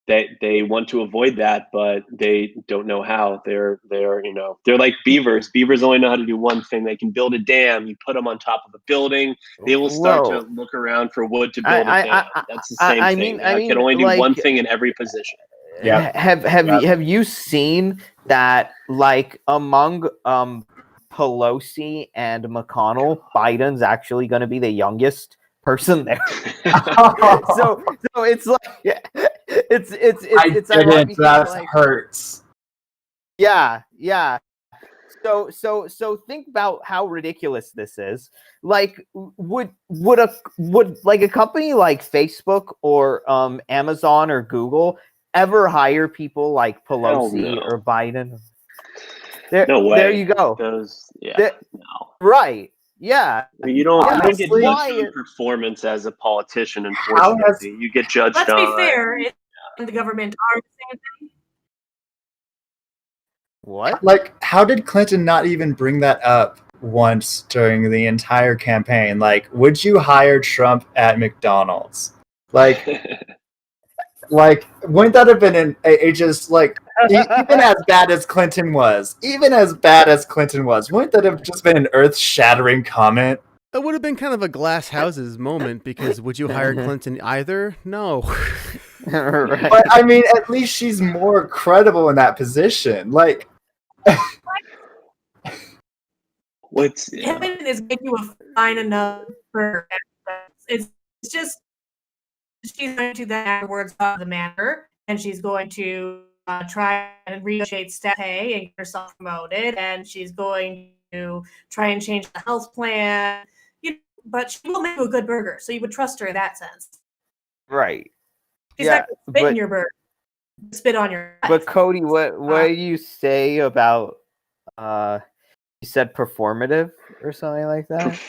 Speaker 5: they want to avoid that, but they don't know how. They're like beavers. Beavers only know how to do one thing. They can build a dam. You put them on top of a building, they will start to look around for wood to build a dam. That's the same thing. I can only do one thing in every position.
Speaker 3: Yeah. Have you seen that, like, among Pelosi and McConnell, Biden's actually going to be the youngest person there? so it's like it's
Speaker 2: that hurts.
Speaker 3: Yeah. So think about how ridiculous this is. Like, would like a company like Facebook or Amazon or Google ever hire people like Pelosi or Biden?
Speaker 5: No way.
Speaker 3: There you go.
Speaker 5: No.
Speaker 3: Right. Yeah.
Speaker 5: You don't get judged on performance as a politician, unfortunately. You get judged on...
Speaker 7: Let's be fair. The government are the same thing.
Speaker 3: What?
Speaker 2: Like, how did Clinton not even bring that up once during the entire campaign? Like, would you hire Trump at McDonald's? Like, wouldn't that have been a just, like, even as bad as Clinton was, wouldn't that have just been an earth-shattering comment?
Speaker 1: That would have been kind of a glass houses moment, because would you hire Clinton either? No.
Speaker 3: Right.
Speaker 2: But, I mean, at least she's more credible in that position. Like...
Speaker 7: Kevin is making you a fine enough for... It's just... She's going to then afterwards the matter, and she's going to try and renegotiate staff pay and get herself promoted, and she's going to try and change the health plan. But she will make you a good burger, so you would trust her in that sense.
Speaker 3: Right.
Speaker 7: She's not going to spit in your burger, spit on your life.
Speaker 3: But Cody, what do you say about you said performative or something like that?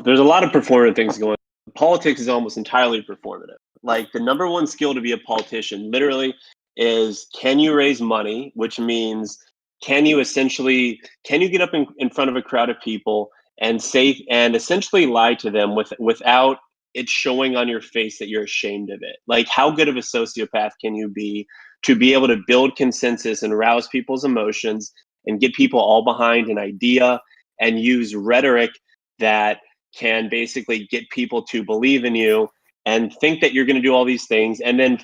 Speaker 5: There's a lot of performative things going on. Politics is almost entirely performative. Like, the number one skill to be a politician literally is, can you raise money, which means can you get up in front of a crowd of people and say and essentially lie to them without it showing on your face that you're ashamed of it. Like, how good of a sociopath can you be to be able to build consensus and rouse people's emotions and get people all behind an idea and use rhetoric that can basically get people to believe in you and think that you're going to do all these things, and then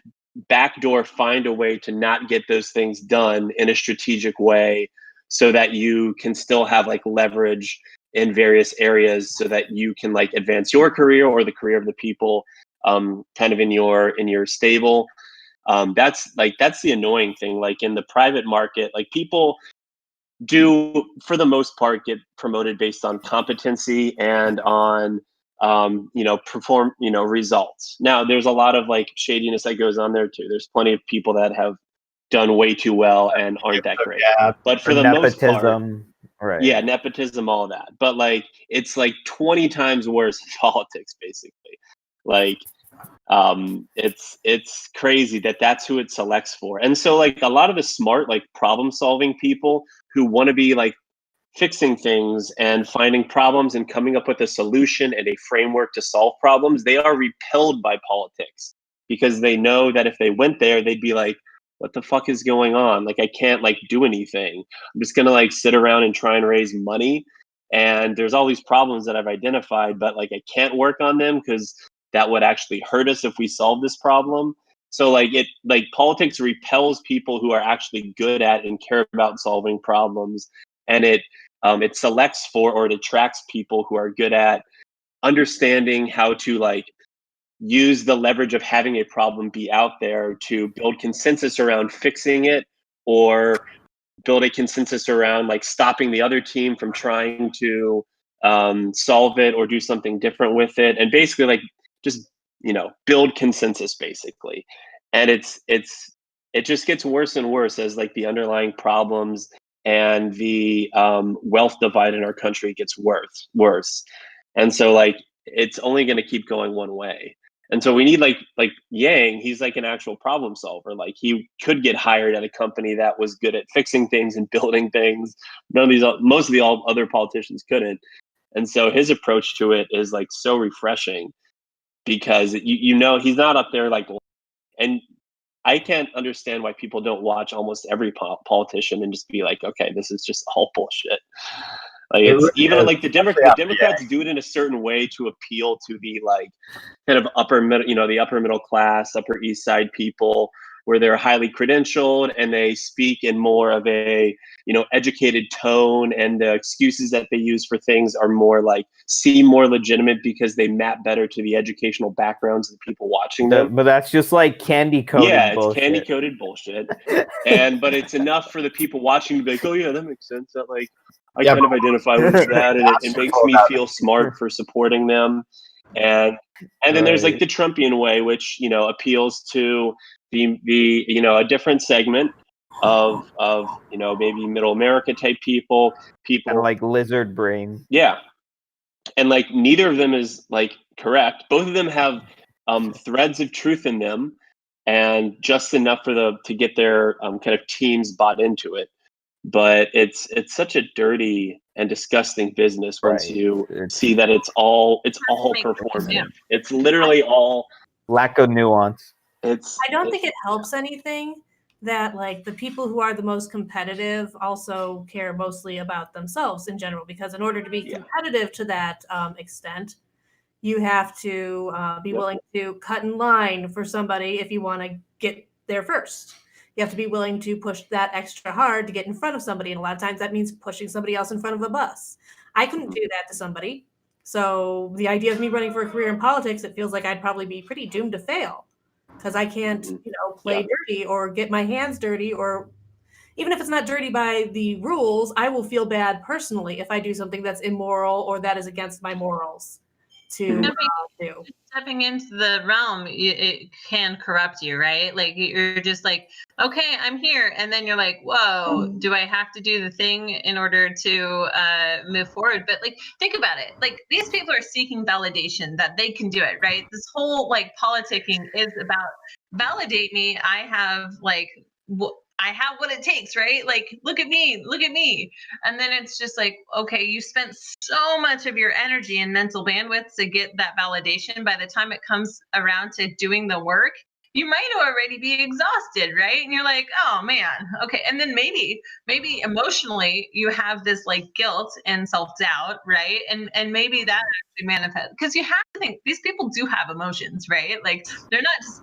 Speaker 5: backdoor find a way to not get those things done in a strategic way so that you can still have like leverage in various areas so that you can like advance your career or the career of the people kind of in your stable. That's the annoying thing. Like in the private market, like people do for the most part get promoted based on competency and on results. Now there's a lot of like shadiness that goes on there too. There's plenty of people that have done way too well and aren't that great. But for the most part,
Speaker 3: right?
Speaker 5: Yeah, nepotism, all that. But like it's like 20 times worse in politics, basically. Like it's crazy that that's who it selects for. And so like a lot of the smart like problem solving people who want to be like fixing things and finding problems and coming up with a solution and a framework to solve problems, they are repelled by politics because they know that if they went there, they'd be like, what the fuck is going on? Like, I can't like do anything. I'm just going to like sit around and try and raise money. And there's all these problems that I've identified, but like I can't work on them because that would actually hurt us if we solve this problem. So like politics repels people who are actually good at and care about solving problems, and it selects for or it attracts people who are good at understanding how to like use the leverage of having a problem be out there to build consensus around fixing it, or build a consensus around like stopping the other team from trying to solve it or do something different with it, and basically like just build consensus basically. And it just gets worse and worse as like the underlying problems and the wealth divide in our country gets worse. And so like it's only going to keep going one way. And so we need like Yang. He's like an actual problem solver. Like he could get hired at a company that was good at fixing things and building things. Most of the other politicians couldn't. And so his approach to it is like so refreshing because he's not up there like, and I can't understand why people don't watch almost every politician and just be like, okay, this is just all bullshit. Like it's even like the Democrats do it in a certain way to appeal to the like kind of upper middle, the upper middle class, Upper East Side people, where they're highly credentialed and they speak in more of a educated tone, and the excuses that they use for things are more like seem more legitimate because they map better to the educational backgrounds of the people watching them.
Speaker 3: But that's just like candy coded.
Speaker 5: Yeah, it's candy coded bullshit. But it's enough for the people watching to be like, oh yeah, that makes sense. That like I kind of identify with that, and it makes me feel smart for supporting them. And then there's like the Trumpian way, which appeals to the a different segment of maybe middle America type people
Speaker 3: kind of like lizard brain.
Speaker 5: Yeah, and like neither of them is like correct. Both of them have threads of truth in them, and just enough to get their kind of teams bought into it. But it's such a dirty and disgusting business once you see that it's all performative. It's literally all
Speaker 3: lack of nuance.
Speaker 7: I don't think it helps anything that like the people who are the most competitive also care mostly about themselves in general, because in order to be competitive to that extent, you have to be willing to cut in line for somebody if you want to get there first. You have to be willing to push that extra hard to get in front of somebody. And a lot of times that means pushing somebody else in front of a bus. I couldn't do that to somebody. So the idea of me running for a career in politics, it feels like I'd probably be pretty doomed to fail because I can't, play dirty or get my hands dirty, or even if it's not dirty by the rules, I will feel bad personally if I do something that's immoral or that is against my morals to do.
Speaker 6: Stepping into the realm, it can corrupt you, right? Like you're just like, okay, I'm here, and then you're like, whoa, do I have to do the thing in order to move forward? But like, think about it. Like these people are seeking validation that they can do it, right? This whole like politicking is about validate me. I have what it takes, right? Like, look at me. And then it's just like, okay, you spent so much of your energy and mental bandwidth to get that validation. By the time it comes around to doing the work, you might already be exhausted, right? And you're like, oh man, okay. And then maybe emotionally you have this like guilt and self-doubt, right? And maybe that actually manifests, because you have to think these people do have emotions, right? Like they're not just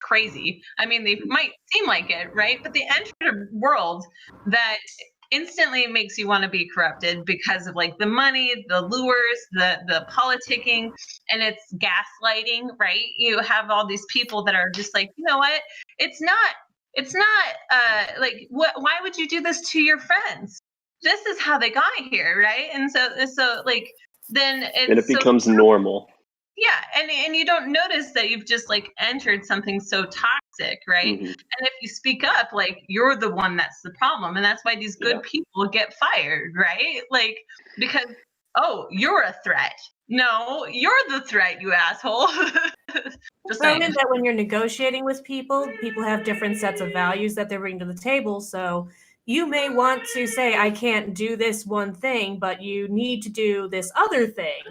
Speaker 6: crazy. I mean, they might seem like it, right? But they enter a world that instantly makes you want to be corrupted because of like the money, the lures, the politicking, and it's gaslighting, right? You have all these people that are just like, you know what? It's not like why would you do this to your friends? This is how they got here, right? And so like then
Speaker 5: and it becomes normal.
Speaker 6: Yeah, and you don't notice that you've just like entered something so toxic, right?
Speaker 5: Mhm.
Speaker 6: And if you speak up, like you're the one that's the problem, and that's why these good people get fired, right? Like because you're a threat. No, you're the threat, you asshole. Just
Speaker 7: Throw
Speaker 6: saying.
Speaker 7: in that when you're negotiating with people have different sets of values that they bring to the table. So you may want to say, I can't do this one thing, but you need to do this other thing.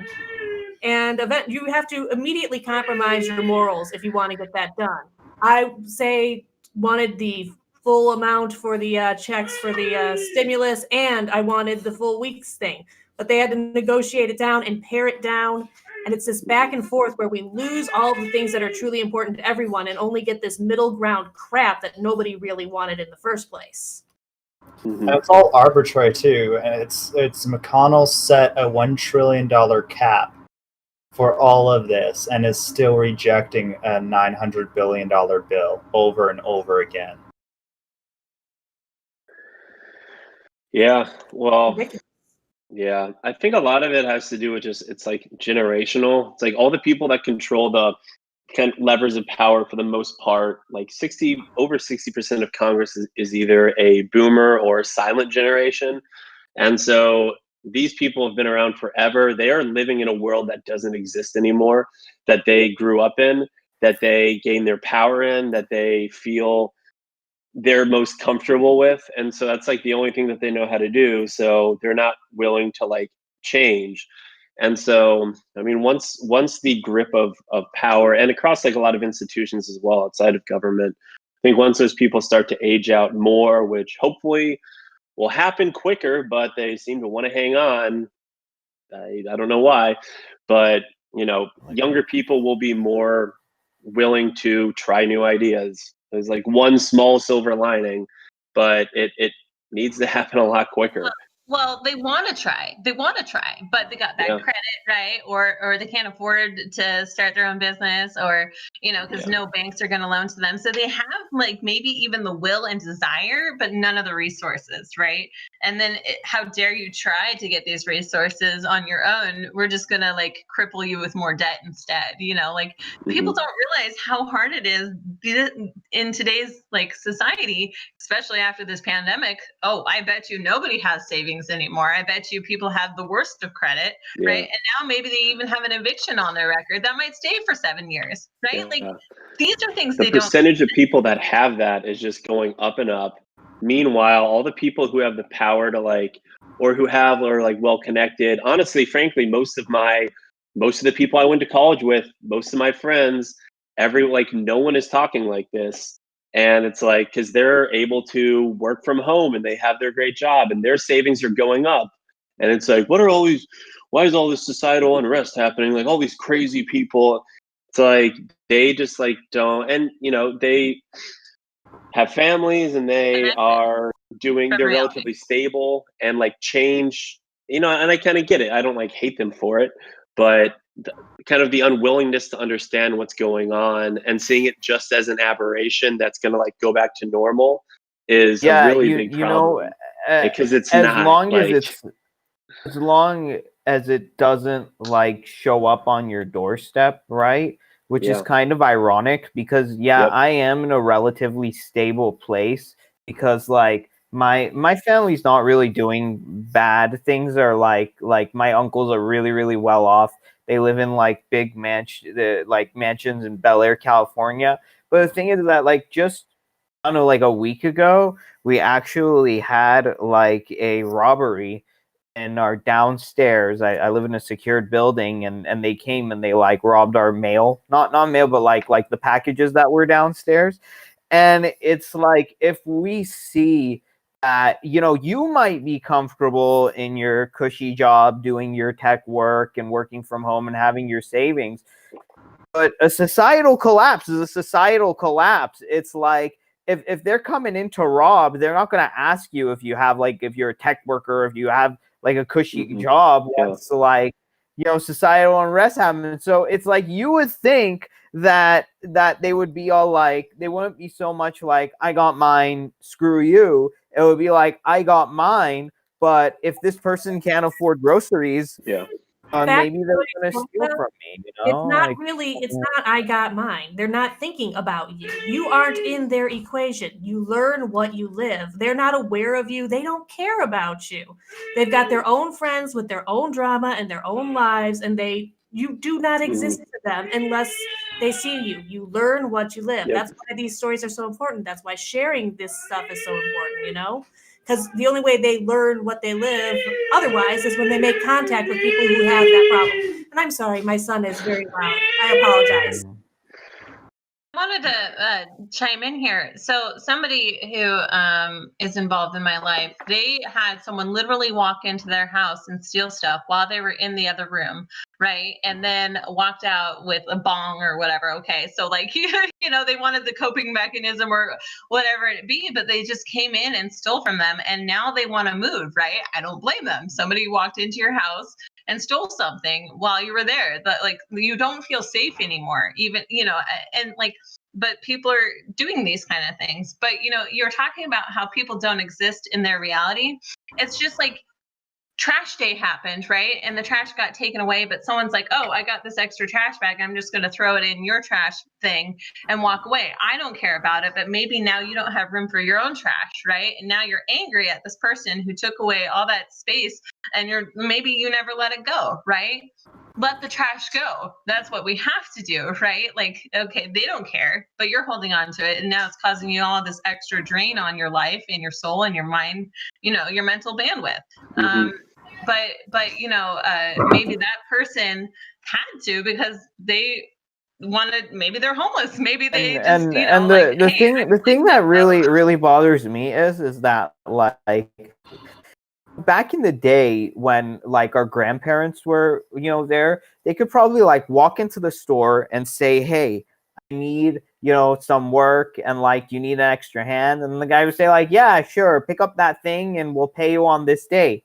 Speaker 7: And you have to immediately compromise your morals if you want to get that done. I say wanted the full amount for the checks for the stimulus, and I wanted the full weeks thing. But they had to negotiate it down and pare it down. And it's this back and forth where we lose all the things that are truly important to everyone and only get this middle ground crap that nobody really wanted in the first place.
Speaker 2: And it's all arbitrary too. And it's McConnell set a $1 trillion cap for all of this and is still rejecting a $900 billion bill over and over again.
Speaker 5: Yeah, well, yeah, I think a lot of it has to do with just it's like generational. It's like all the people that control the levers of power for the most part, like over 60% of Congress is either a boomer or a silent generation. And so these people have been around forever. They are living in a world that doesn't exist anymore, that they grew up in, that they gain their power in, that they feel they're most comfortable with. And so that's like the only thing that they know how to do. So they're not willing to like change. And so, I mean, once the grip of power and across like a lot of institutions as well outside of government, I think once those people start to age out more, which hopefully will happen quicker, but they seem to want to hang on. I don't know why, but younger people will be more willing to try new ideas. There's like one small silver lining, but it needs to happen a lot quicker.
Speaker 6: Well, they want to try. But they got bad credit, right? Or they can't afford to start their own business, or because no banks are going to loan to them. So they have like maybe even the will and desire, but none of the resources, right? And then how dare you try to get these resources on your own? We're just going to like cripple you with more debt instead. Like people don't realize how hard it is in today's like society, especially after this pandemic. Oh, I bet you nobody has savings anymore. I bet you people have the worst of credit, right? And now maybe they even have an eviction on their record that might stay for 7 years, right? Like these are things
Speaker 5: the percentage of people that have that is just going up and up. Meanwhile, all the people who have the power to like, or who have, or like well connected, honestly, frankly, most of the people I went to college with, most of my friends, no one is talking like this. And it's like, because they're able to work from home and they have their great job and their savings are going up. And it's like, why is all this societal unrest happening? Like all these crazy people. It's like, they just like don't, and they have families and they're relatively stable and like change, and I kind of get it. I don't like hate them for it, but kind of the unwillingness to understand what's going on and seeing it just as an aberration that's going to like go back to normal is a really big problem. Because it's
Speaker 3: as
Speaker 5: not
Speaker 3: long
Speaker 5: like,
Speaker 3: as long as it doesn't like show up on your doorstep, right? Which is kind of ironic because I am in a relatively stable place because like my family's not really doing bad. Things are like my uncles are really, really well off. They live in like big mansions in Bel Air, California. But the thing is that like just I don't know, like a week ago, we actually had like a robbery in our downstairs. I live in a secured building, and they came and they like robbed our mail, not mail, but like the packages that were downstairs. And it's like if we see that you might be comfortable in your cushy job doing your tech work and working from home and having your savings, but a societal collapse is a societal collapse. It's like if they're coming in to rob, they're not going to ask you if you have like, if you're a tech worker, if you have like a cushy job once like, you know, societal unrest happens. So it's like, you would think that they would be all like, they wouldn't be so much like, I got mine, screw you. It would be like, I got mine, but if this person can't afford groceries, maybe they're going to steal from me, you know?
Speaker 7: It's not really, it's not I got mine. They're not thinking about you. You aren't in their equation. You learn what you live. They're not aware of you. They don't care about you. They've got their own friends with their own drama and their own lives, and you do not exist to them unless they see you. You learn what you live. That's why these stories are so important. That's why sharing this stuff is so important, you know? Because the only way they learn what they live otherwise is when they make contact with people who have that problem. And I'm sorry, my son is very loud. I apologize.
Speaker 6: I wanted to chime in here. So somebody who is involved in my life, they had someone literally walk into their house and steal stuff while they were in the other room, right? And then walked out with a bong or whatever. Okay, so like, you know, they wanted the coping mechanism or whatever it be, but they just came in and stole from them. And now they want to move, right? I don't blame them. Somebody walked into your house and stole something while you were there. That, like, you don't feel safe anymore, even, you know, and like, but people are doing these kind of things. But, you know, you're talking about how people don't exist in their reality. It's just like trash day happened, right? And the trash got taken away, but someone's like, oh, I got this extra trash bag. I'm just going to throw it in your trash thing and walk away. I don't care about it, but maybe now you don't have room for your own trash, right? And now you're angry at this person who took away all that space, and maybe you never let it go, right? Let the trash go. That's what we have to do, right? Like, okay, they don't care, but you're holding on to it, and now it's causing you all this extra drain on your life and your soul and your mind, you know, your mental bandwidth. But you know, maybe that person had to because they wanted. Maybe they're homeless. Maybe they just, you know, like,
Speaker 3: the
Speaker 6: hey,
Speaker 3: thing that really bothers me is that, like, back in the day when like our grandparents were, you know, there, they could probably like walk into the store and say, hey, I need, you know, some work, and like, you need an extra hand, and the guy would say like, yeah, sure, pick up that thing and we'll pay you on this day.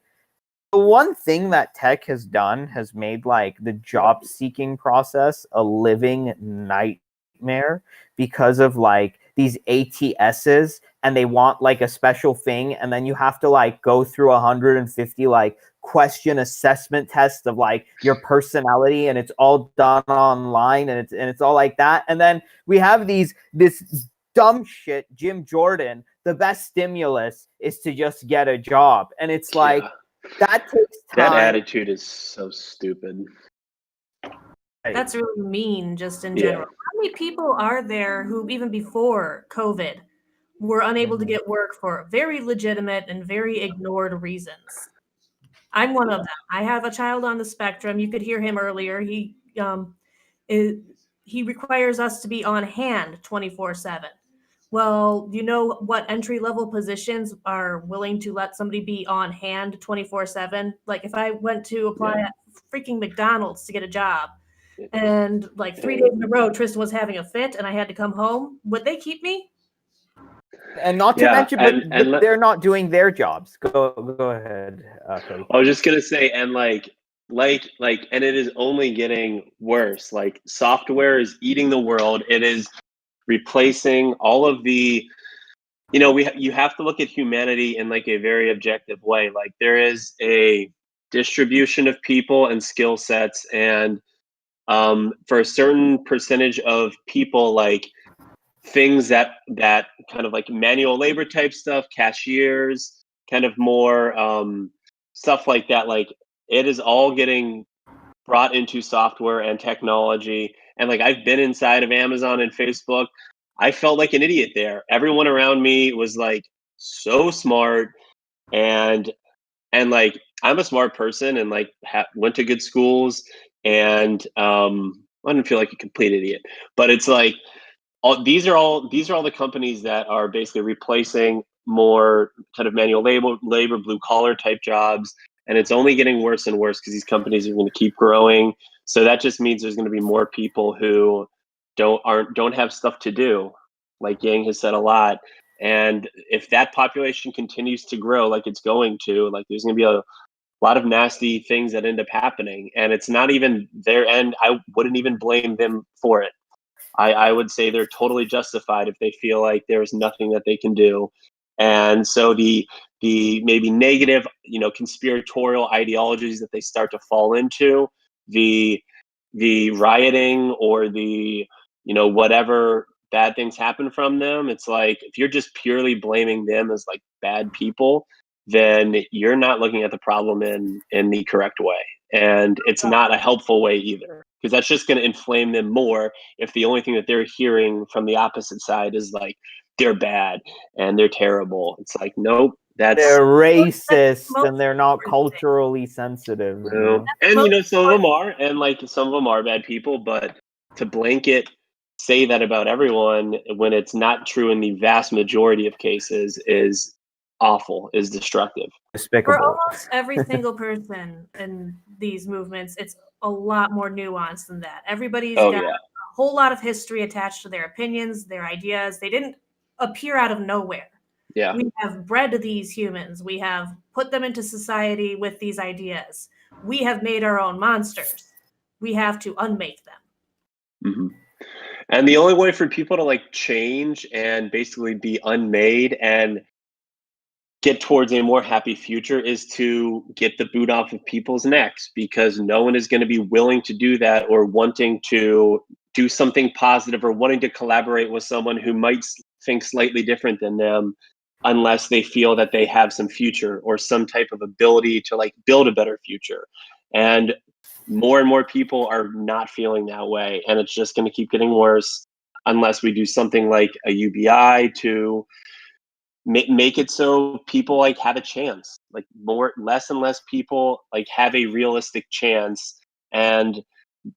Speaker 3: The one thing that tech has done has made like the job seeking process a living nightmare because of like these ATSs, and they want like a special thing, and then you have to like go through 150 like question assessment tests of like your personality, and it's all done online, and it's all like that. And then we have this dumb shit, Jim Jordan, the best stimulus is to just get a job. And it's like, that takes time.
Speaker 5: That attitude is so stupid.
Speaker 7: That's really mean, just in general. How many people are there who, even before COVID, were unable to get work for very legitimate and very ignored reasons? I'm one of them. I have a child on the spectrum. You could hear him earlier. He requires us to be on hand 24/7. Well, you know what entry-level positions are willing to let somebody be on hand 24/7? Like, if I went to apply at freaking McDonald's to get a job, and like 3 days in a row Tristan was having a fit and I had to come home, would they keep me?
Speaker 3: And not to mention, but they're not doing their jobs. Go ahead, Cody.
Speaker 5: I was just gonna say, and like, and it is only getting worse. Like, software is eating the world. It is replacing all of the, you know, you have to look at humanity in like a very objective way. Like, there is a distribution of people and skill sets, and for a certain percentage of people, like things that kind of like manual labor type stuff, cashiers, kind of more stuff like that, like, it is all getting brought into software and technology. And like, I've been inside of Amazon and Facebook. I felt like an idiot there. Everyone around me was like so smart, and like, I'm a smart person, and like went to good schools, and I didn't feel like a complete idiot. But it's like, these are all the companies that are basically replacing more kind of manual labor, blue collar type jobs, and it's only getting worse and worse because these companies are going to keep growing. So that just means there's going to be more people who don't have stuff to do. like Yang has said a lot. And if that population continues to grow like it's going to, like there's going to be a lot of nasty things that end up happening. And it's not even their end. I wouldn't even blame them for it. I would say they're totally justified if they feel like there's nothing that they can do. And so the maybe negative, conspiratorial ideologies that they start to fall into, the rioting or the, whatever bad things happen from them, it's like if you're just purely blaming them as like bad people, then you're not looking at the problem in the correct way. And it's not a helpful way either, because that's just going to inflame them more if the only thing that they're hearing from the opposite side is like they're bad and they're terrible. It's like, nope,
Speaker 3: they're racist and they're not culturally sensitive.
Speaker 5: And some of them are, and like some of them are bad people, but to blanket say that about everyone when it's not true in the vast majority of cases is awful, is destructive.
Speaker 3: Despicable.
Speaker 7: For almost every single person in these movements, it's a lot more nuanced than that. Everybody's got a whole lot of history attached to their opinions, their ideas. They didn't appear out of nowhere.
Speaker 5: Yeah.
Speaker 7: We have bred these humans. We have put them into society with these ideas. We have made our own monsters. We have to unmake them.
Speaker 5: Mm-hmm. And the only way for people to like change and basically be unmade and get towards a more happy future is to get the boot off of people's necks, because no one is going to be willing to do that or wanting to do something positive or wanting to collaborate with someone who might think slightly different than them unless they feel that they have some future or some type of ability to like build a better future. And more people are not feeling that way, and it's just going to keep getting worse unless we do something like a UBI to make it so people like have a chance, like less and less people like have a realistic chance, and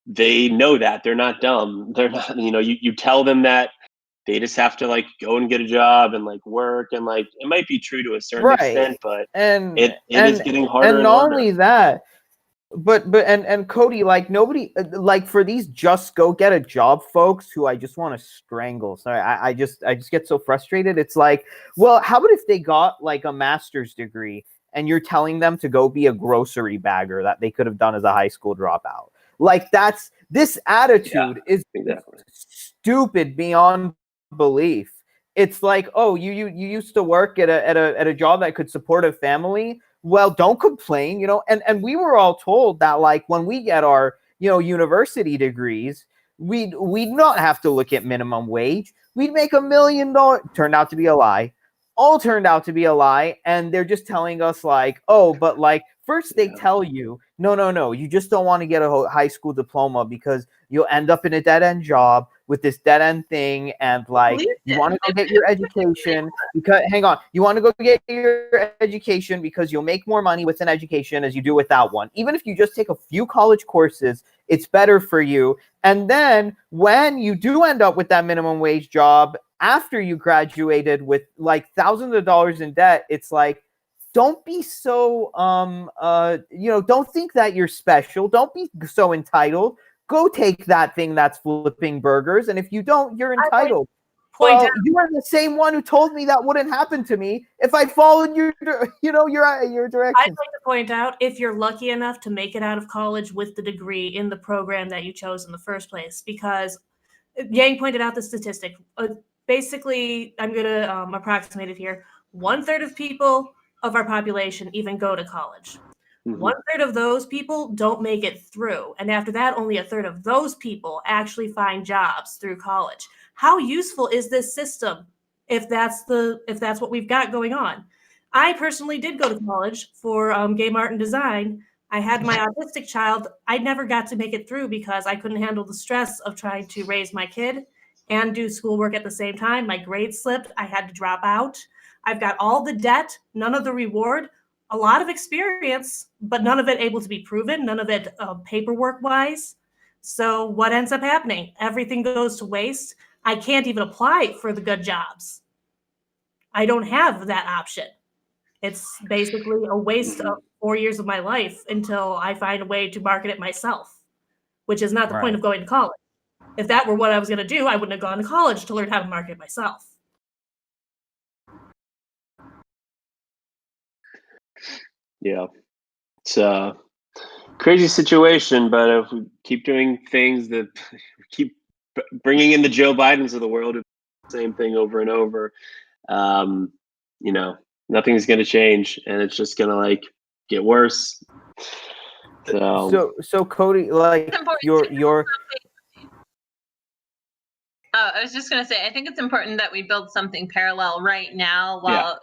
Speaker 5: they know that they're not dumb. They're not, you tell them that they just have to like go and get a job and like work, and like it might be true to a certain extent, but it is getting harder.
Speaker 3: And not only that, but Cody, like nobody, like for these just go get a job folks who I just want to strangle. Sorry, I just get so frustrated. It's like, well, how about if they got like a master's degree and you're telling them to go be a grocery bagger that they could have done as a high school dropout? Like this attitude is stupid beyond belief. It's like, oh, you used to work at a job that could support a family. Well, don't complain, and we were all told that like when we get our, university degrees, we'd not have to look at minimum wage. We'd make $1 million. Turned out to be a lie. All turned out to be a lie. And they're just telling us like, oh, but like first they tell you, no, you just don't want to get a high school diploma because you'll end up in a dead end job with this dead end thing, and like you want to go get your education because you want to go get your education because you'll make more money with an education as you do without one. Even if you just take a few college courses, it's better for you. And then when you do end up with that minimum wage job after you graduated with like thousands of dollars in debt, it's like, don't be so don't think that you're special. Don't be so entitled. Go take that thing that's flipping burgers, and if you don't, you're entitled. You are the same one who told me that wouldn't happen to me if I followed your direction.
Speaker 7: I'd like to point out, if you're lucky enough to make it out of college with the degree in the program that you chose in the first place, because Yang pointed out the statistic. Basically, I'm going to approximate it here. 1/3 of people of our population even go to college. 1/3 of those people don't make it through. And after that, only 1/3 of those people actually find jobs through college. How useful is this system if that's what we've got going on? I personally did go to college for game art and design. I had my autistic child. I never got to make it through because I couldn't handle the stress of trying to raise my kid and do schoolwork at the same time. My grades slipped. I had to drop out. I've got all the debt, none of the reward, a lot of experience, but none of it able to be proven, none of it paperwork-wise. So what ends up happening? Everything goes to waste. I can't even apply for the good jobs. I don't have that option. It's basically a waste of 4 years of my life until I find a way to market it myself, which is not the point of going to college. if that were what I was going to do, I wouldn't have gone to college to learn how to market myself.
Speaker 5: Yeah, it's a crazy situation, but if we keep doing things that keep bringing in the Joe Bidens of the world, same thing over and over, nothing's going to change, and it's just going to like get worse.
Speaker 3: So Cody, like your
Speaker 6: I was just going to say, I think it's important that we build something parallel right now while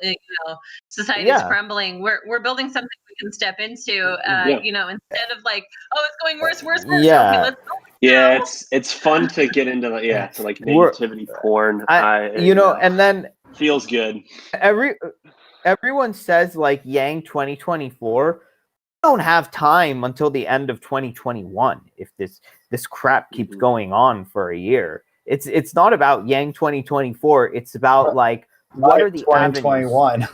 Speaker 6: society's crumbling. We're building something we can step into, instead of like, oh, it's going worse.
Speaker 3: Yeah.
Speaker 6: Okay, let's go.
Speaker 5: Yeah, it's fun to get into to like negativity porn.
Speaker 3: And then
Speaker 5: feels good.
Speaker 3: Everyone says like Yang 2024. Don't have time until the end of 2021 if this crap keeps going on for a year. It's not about Yang 2024. It's about like what are the
Speaker 2: 2021.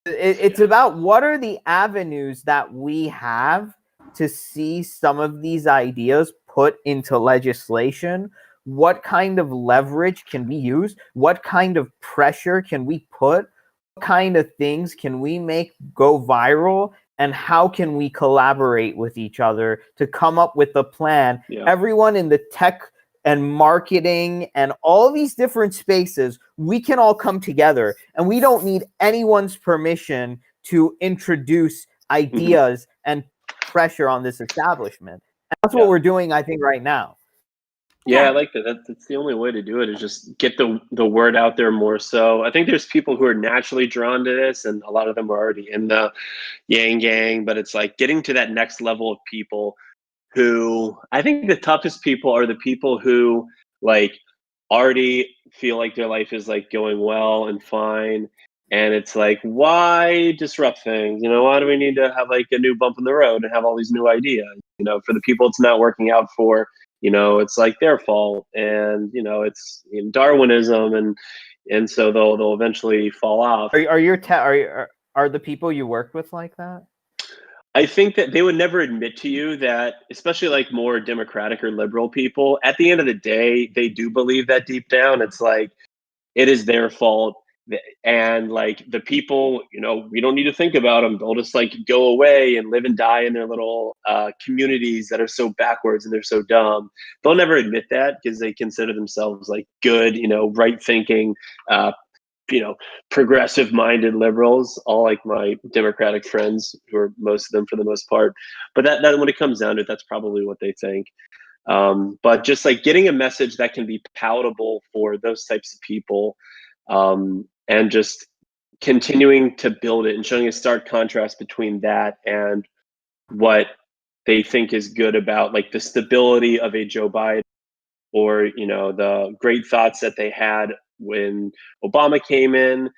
Speaker 3: It's about what are the avenues that we have to see some of these ideas put into legislation. What kind of leverage can we use? What kind of pressure can we put? What kind of things can we make go viral? And how can we collaborate with each other to come up with a plan? Yeah. Everyone in the tech and marketing and all these different spaces, we can all come together, and we don't need anyone's permission to introduce ideas and pressure on this establishment. And that's what we're doing, I think, right now.
Speaker 5: Yeah, I like that. That's the only way to do it, is just get the word out there more so. I think there's people who are naturally drawn to this, and a lot of them are already in the yanggang, but it's like getting to that next level of people who, I think the toughest people are the people who like already feel like their life is like going well and fine. And it's like, why disrupt things? Why do we need to have like a new bump in the road and have all these new ideas? For the people it's not working out for, it's like their fault, and it's Darwinism, and so they'll eventually fall off.
Speaker 3: Are the people you work with like that?
Speaker 5: I think that they would never admit to you that, especially like more Democratic or liberal people, at the end of the day, they do believe that deep down. It's like, it is their fault. And like the people, we don't need to think about them. They'll just like go away and live and die in their little communities that are so backwards and they're so dumb. They'll never admit that because they consider themselves like good, right thinking, progressive minded liberals, all like my Democratic friends, who are most of them for the most part. But that when it comes down to it, that's probably what they think. But just like getting a message that can be palatable for those types of people, and just continuing to build it and showing a stark contrast between that and what they think is good about like the stability of a Joe Biden, or the great thoughts that they had when Obama came in,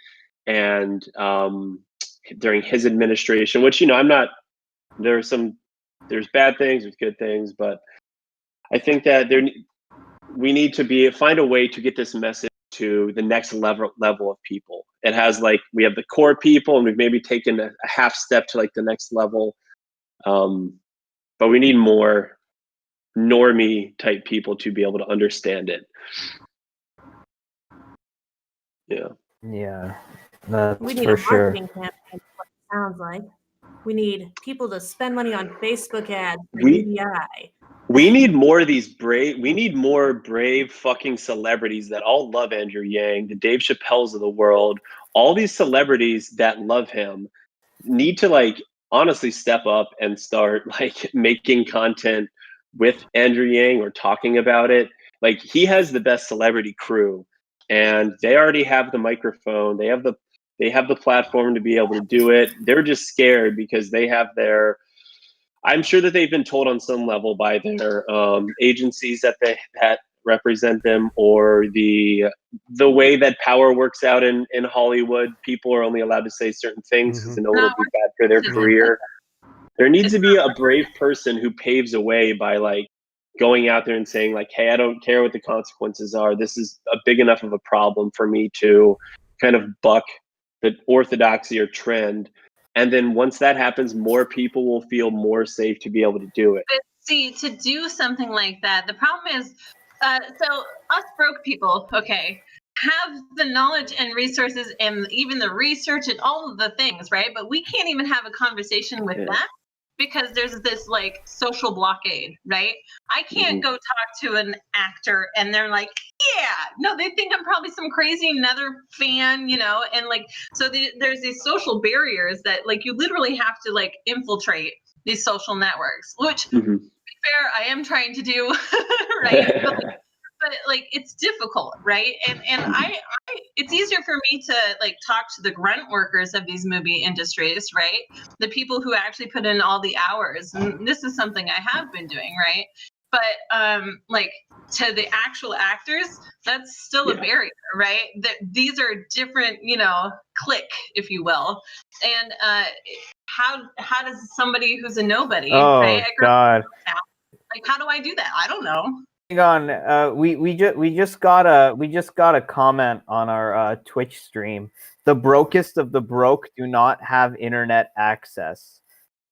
Speaker 5: and during his administration, which I'm not. There's bad things, there's good things, but I think that we need to find a way to get this message to the next level of people. It has like, we have the core people, and we've maybe taken a half step to like the next level, but we need more normie type people to be able to understand it.
Speaker 3: Yeah, that's
Speaker 7: we need
Speaker 3: for
Speaker 7: a
Speaker 3: sure.
Speaker 7: marketing campaign. What it sounds like we need people to spend money on Facebook ads for UBI.
Speaker 5: We need more of these we need more brave fucking celebrities that all love Andrew Yang, the Dave Chappelle's of the world. All these celebrities that love him need to like honestly step up and start like making content with Andrew Yang or talking about it. Like, he has the best celebrity crew, and they already have the microphone. They have the platform to be able to do it. They're just scared because they have I'm sure that they've been told on some level by their agencies that represent them, or the way that power works out in Hollywood. People are only allowed to say certain things because they know it'll be bad for their career. There needs to be a brave person who paves a way by like going out there and saying like, hey, I don't care what the consequences are. This is a big enough of a problem for me to kind of buck the orthodoxy or trend. And then once that happens, more people will feel more safe to be able to do it.
Speaker 6: See, to do something like that, the problem is, so us broke people, okay, have the knowledge and resources and even the research and all of the things, right? But we can't even have a conversation with them because there's this like social blockade, right? I can't go talk to an actor and they're like, yeah, no, they think I'm probably some crazy another fan, you know, and like, so there's these social barriers that like you literally have to like infiltrate these social networks, which to be fair, I am trying to do, right? But like it's difficult, right? And I it's easier for me to like talk to the grunt workers of these movie industries, right? The people who actually put in all the hours. And this is something I have been doing, right? But like to the actual actors, that's still a barrier, right? That these are different, you know, clique, if you will. And how does somebody who's a nobody, right?
Speaker 3: God.
Speaker 6: Like how do I do that? I don't know.
Speaker 3: Hang on, we just got a comment on our Twitch stream. The brokest of the broke do not have internet access.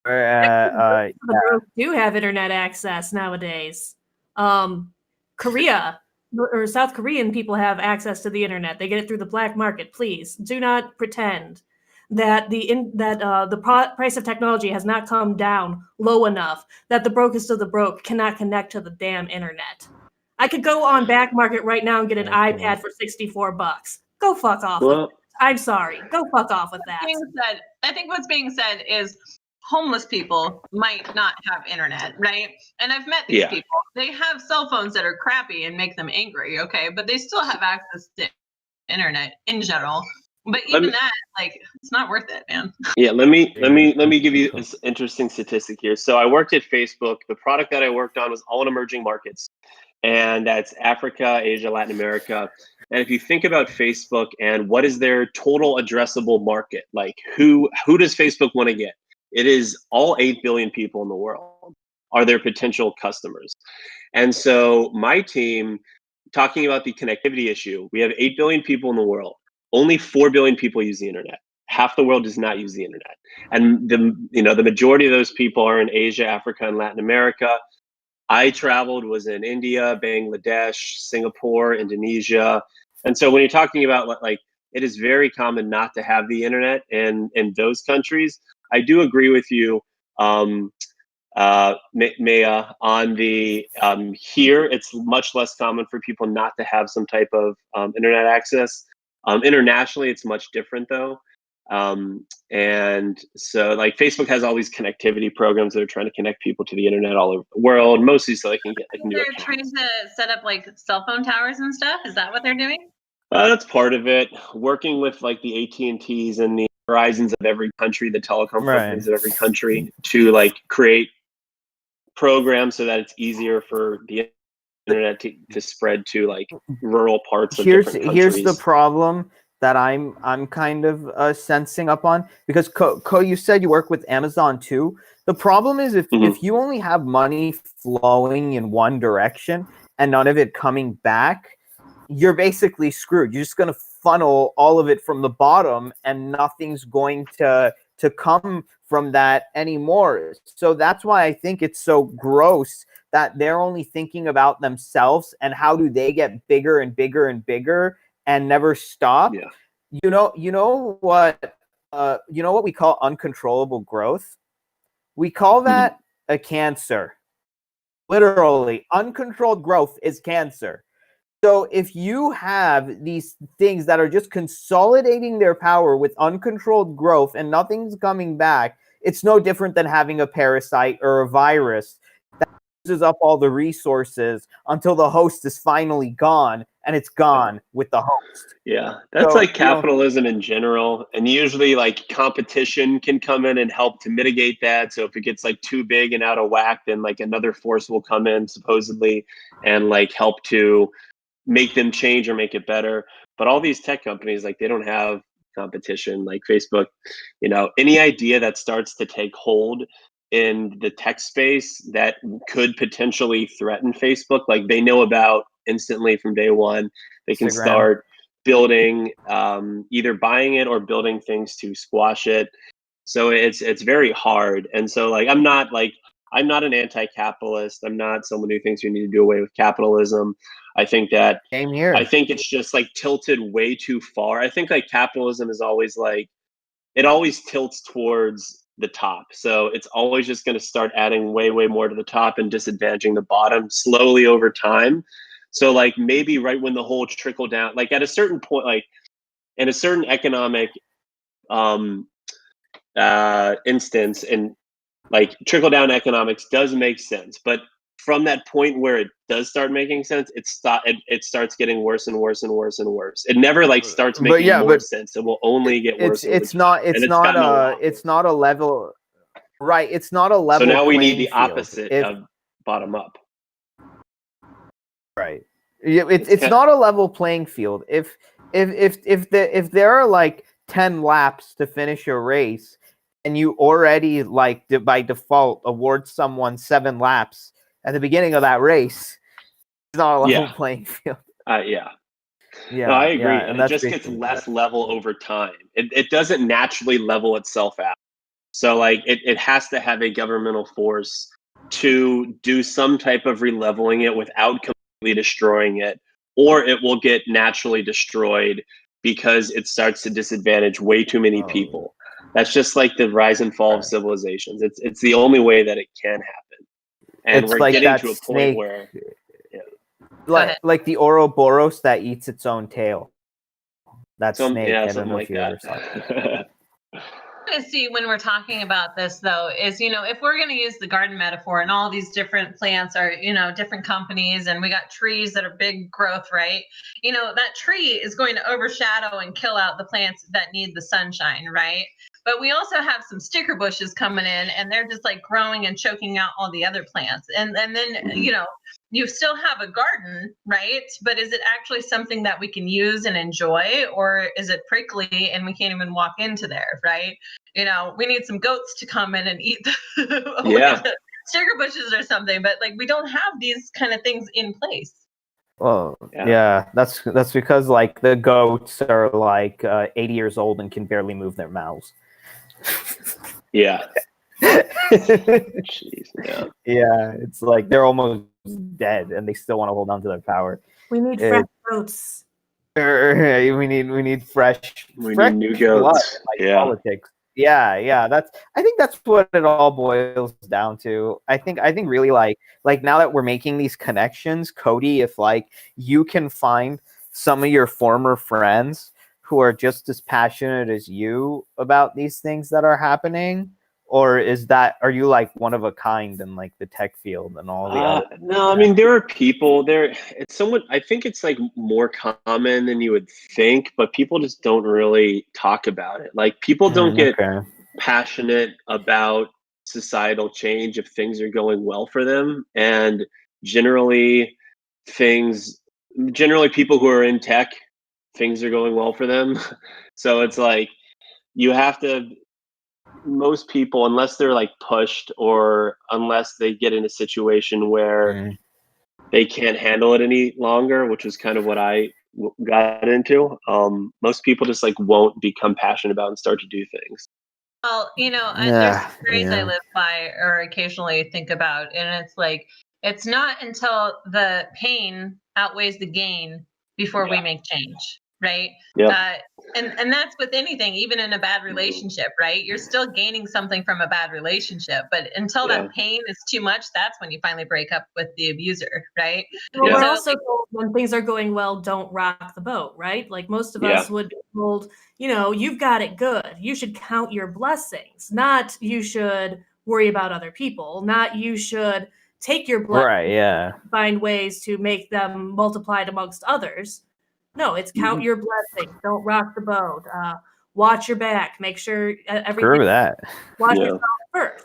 Speaker 7: The broke do have internet access nowadays. Korea or South Korean people have access to the internet. They get it through the black market. Please do not pretend that the price of technology has not come down low enough that the brokest of the broke cannot connect to the damn internet. I could go on back market right now and get an iPad for $64. Go fuck off.
Speaker 5: Well,
Speaker 7: I'm sorry. Go fuck off with that.
Speaker 6: I think what's being said is homeless people might not have internet, right? And I've met these people. They have cell phones that are crappy and make them angry, okay? But they still have access to internet in general. But even that, like, it's not worth it, man.
Speaker 5: Yeah, let me give you this interesting statistic here. So I worked at Facebook. The product that I worked on was all in emerging markets, and that's Africa, Asia, Latin America. And if you think about Facebook and what is their total addressable market, like who does Facebook want to get? It is all 8 billion people in the world are their potential customers. And so my team, talking about the connectivity issue, we have 8 billion people in the world. Only 4 billion people use the internet. Half the world does not use the internet. And the majority of those people are in Asia, Africa, and Latin America. I traveled, was in India, Bangladesh, Singapore, Indonesia. And so when you're talking about like, it is very common not to have the internet in those countries. I do agree with you, Maya, on the here, it's much less common for people not to have some type of internet access. Internationally, it's much different though. And so like Facebook has all these connectivity programs that are trying to connect people to the internet all over the world, mostly so they can do it.
Speaker 6: They're trying to set up like cell phone towers and stuff. Is that what they're doing?
Speaker 5: That's part of it. Working with like the AT&Ts and the Verizons of every country, the telecom companies of every country, to like create programs so that it's easier for the internet to spread to like rural parts of different countries.
Speaker 3: Here's the problem that I'm kind of sensing up on, because you said you work with Amazon too. The problem is if you only have money flowing in one direction and none of it coming back, you're basically screwed. You're just going to funnel all of it from the bottom and nothing's going to come from that anymore. So that's why I think it's so gross that they're only thinking about themselves and how do they get bigger and bigger and bigger and never stop.
Speaker 5: Yeah.
Speaker 3: You know what we call uncontrollable growth? We call that a cancer. Literally, uncontrolled growth is cancer. So if you have these things that are just consolidating their power with uncontrolled growth and nothing's coming back, it's no different than having a parasite or a virus that uses up all the resources until the host is finally gone, and it's gone with the host.
Speaker 5: Yeah, that's like capitalism in general. And usually like competition can come in and help to mitigate that. So if it gets like too big and out of whack, then like another force will come in supposedly and like help to make them change or make it better. But all these tech companies, like they don't have competition. Like Facebook, any idea that starts to take hold in the tech space that could potentially threaten Facebook, like they know about instantly from day one. They can start building, either buying it or building things to squash it. So it's very hard. And so like I'm not like I'm not an anti-capitalist. I'm not someone who thinks we need to do away with capitalism. I think that
Speaker 3: Same here.
Speaker 5: I think it's just like tilted way too far. I think like capitalism is always like, it always tilts towards the top. So it's always just going to start adding way, way more to the top and disadvantaging the bottom slowly over time. So like maybe right when the whole trickle down, like at a certain point, like in a certain economic instance, and like trickle down economics does make sense, but from that point where it does start making sense, it starts getting worse and worse and worse and worse. It never like starts making more sense. It will only get worse.
Speaker 3: It's not a level, right? It's not a level.
Speaker 5: So now we need the
Speaker 3: field.
Speaker 5: opposite of bottom up.
Speaker 3: Right. It's not a level playing field. If there are like 10 laps to finish a race, and you already like by default award someone 7 laps at the beginning of that race, it's not a level playing field.
Speaker 5: Yeah. No, I agree. And it just gets less level over time. It doesn't naturally level itself out. So like it has to have a governmental force to do some type of releveling it without completely destroying it, or it will get naturally destroyed because it starts to disadvantage way too many people. That's just like the rise and fall of civilizations. It's the only way that it can happen. And we're like getting to a point where
Speaker 3: like the Ouroboros that eats its own tail. That's snake.
Speaker 5: Yeah,
Speaker 3: I don't know
Speaker 5: like
Speaker 3: if you ever saw it.
Speaker 6: To see when we're talking about this though is, you know, if we're going to use the garden metaphor and all these different plants are, you know, different companies, and we got trees that are big growth, right? You know, that tree is going to overshadow and kill out the plants that need the sunshine, right? But we also have some sticker bushes coming in, and they're just like growing and choking out all the other plants. And then, you know, you still have a garden, right? But is it actually something that we can use and enjoy, or is it prickly and we can't even walk into there, right? You know, we need some goats to come in and eat the sticker bushes or something, but like we don't have these kind of things in place.
Speaker 3: Well, yeah, that's because like the goats are like 80 years old and can barely move their mouths.
Speaker 5: Yeah. Jeez,
Speaker 3: yeah, it's like they're almost dead and they still want to hold on to their power.
Speaker 7: We need fresh goats.
Speaker 3: We need fresh
Speaker 5: need new goats.
Speaker 3: Blood, like politics. Yeah, I think that's what it all boils down to. I think really like now that we're making these connections, Cody, if like you can find some of your former friends who are just as passionate as you about these things that are happening, or are you like one of a kind in like the tech field and all the other?
Speaker 5: No, I mean there are people there. It's somewhat. I think it's like more common than you would think, but people just don't really talk about it. Like people don't get passionate about societal change if things are going well for them, and generally people who are in tech, things are going well for them. So it's like you have to. Most people, unless they're like pushed or unless they get in a situation where they can't handle it any longer, which is kind of what I got into, most people just like won't become passionate about and start to do things.
Speaker 6: Well, you know, there's a phrase I live by or occasionally think about, and it's like, it's not until the pain outweighs the gain before we make change, right? And that's with anything, even in a bad relationship, right? You're still gaining something from a bad relationship, but until that pain is too much, that's when you finally break up with the abuser, right?
Speaker 7: Well, we're also told when things are going well, don't rock the boat, right? Like most of us would be told, you know, you've got it good. You should count your blessings, not you should worry about other people, not you should take your blessings, find ways to make them multiplied amongst others. No, it's count your blessings. Don't rock the boat. Watch your back. Make sure everything. Watch yourself first.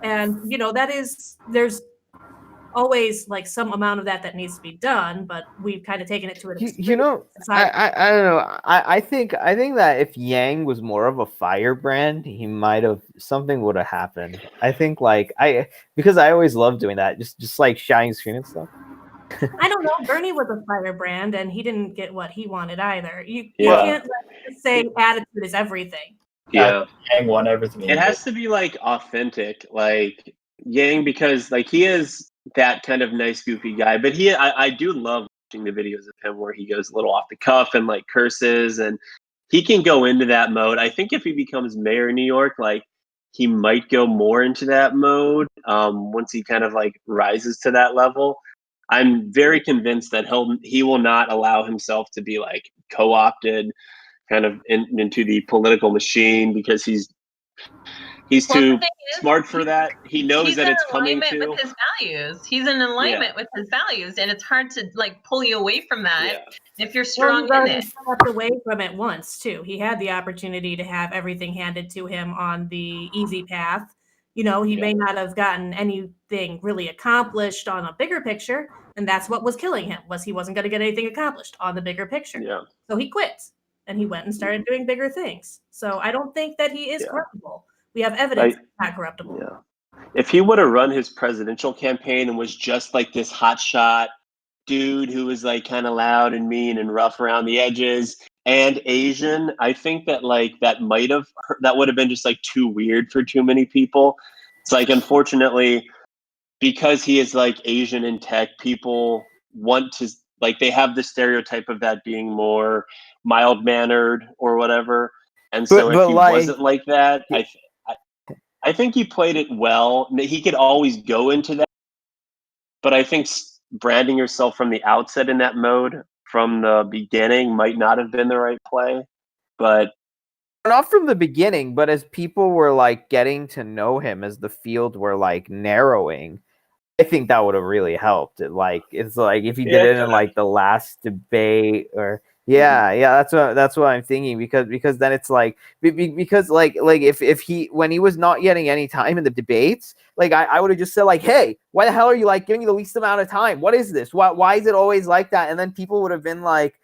Speaker 7: And you know there's always like some amount of that needs to be done, but we've kind of taken it to an extreme.
Speaker 3: You know, I don't know. I think that if Yang was more of a firebrand, he might have something would have happened. I think because I always love doing that, just like shining screen and stuff.
Speaker 7: I don't know. Bernie was a firebrand, and he didn't get what he wanted either. You can't say attitude is everything.
Speaker 2: Yang won everything.
Speaker 5: It has to be like authentic. Like Yang, because like he is that kind of nice, goofy guy. But I do love watching the videos of him where he goes a little off the cuff and like curses, and he can go into that mode. I think if he becomes mayor of New York, like he might go more into that mode once he kind of like rises to that level. I'm very convinced that he will not allow himself to be like co-opted kind of into the political machine, because he's
Speaker 6: Well, the
Speaker 5: too
Speaker 6: thing is,
Speaker 5: smart for that. He knows
Speaker 6: he's
Speaker 5: that
Speaker 6: in
Speaker 5: it's coming
Speaker 6: alignment
Speaker 5: to.
Speaker 6: with his values. He's in alignment with his values, and it's hard to like pull you away from that if you're strong
Speaker 7: he's
Speaker 6: in
Speaker 7: already
Speaker 6: it.
Speaker 7: stepped away from it once too. He had the opportunity to have everything handed to him on the easy path. You know, he may not have gotten anything really accomplished on a bigger picture, and that's what was killing him, was he wasn't going to get anything accomplished on the bigger picture.
Speaker 5: Yeah.
Speaker 7: So he quit and he went and started doing bigger things. So I don't think that he is corruptible. We have evidence he's not corruptible.
Speaker 5: Yeah. If he would have run his presidential campaign and was just like this hotshot dude who was like kind of loud and mean and rough around the edges and Asian, I think that like that would have been just like too weird for too many people. It's like, unfortunately, because he is like Asian in tech, people want to like, they have the stereotype of that being more mild mannered or whatever. And so if he wasn't like that, I think he played it well. He could always go into that, but I think branding yourself from the outset in that mode from the beginning might not have been the right play. But
Speaker 3: not from the beginning, but as people were like getting to know him, as the field were like narrowing, I think that would have really helped. It's like if he did it in like the last debate, or that's what I'm thinking, because then it's like, because like if he, when he was not getting any time in the debates, like I would have just said like, hey, why the hell are you like giving the least amount of time? What is this? Why is it always like that? And then people would have been like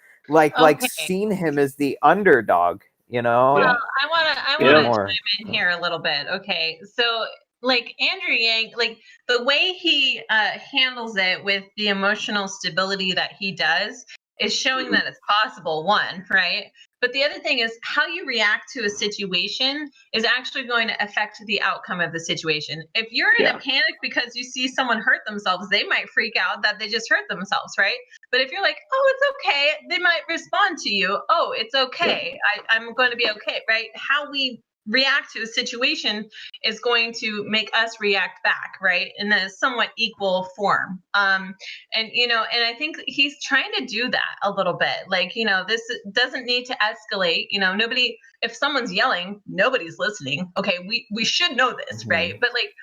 Speaker 3: seen him as the underdog, you know?
Speaker 6: Well, I want to chime in here a little bit. Okay, so like Andrew Yang, like the way he handles it with the emotional stability that he does is showing that it's possible, one, right? But the other thing is how you react to a situation is actually going to affect the outcome of the situation. If you're in a panic because you see someone hurt themselves, they might freak out that they just hurt themselves, right? But if you're like, oh, it's okay, they might respond to you, oh, it's okay, I'm going to be okay, right? How we react to a situation is going to make us react back, right, in a somewhat equal form. And I think he's trying to do that a little bit. Like, this doesn't need to escalate. Nobody, if someone's yelling, nobody's listening. Okay, we should know this, right? But like,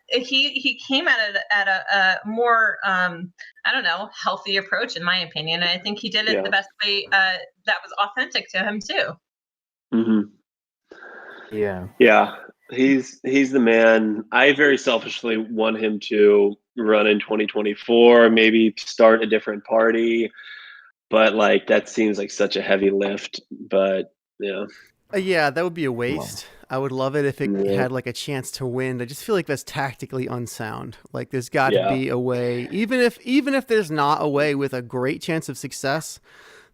Speaker 6: he came at it at a more I don't know, healthy approach, in my opinion. And I think he did it the best way that was authentic to him too.
Speaker 5: Mm-hmm. Yeah, he's the man. I very selfishly want him to run in 2024, maybe start a different party, but like that seems like such a heavy lift. But
Speaker 1: that would be a waste. I would love it if it had like a chance to win. I just feel like that's tactically unsound. Like there's got to be a way, even if there's not a way with a great chance of success.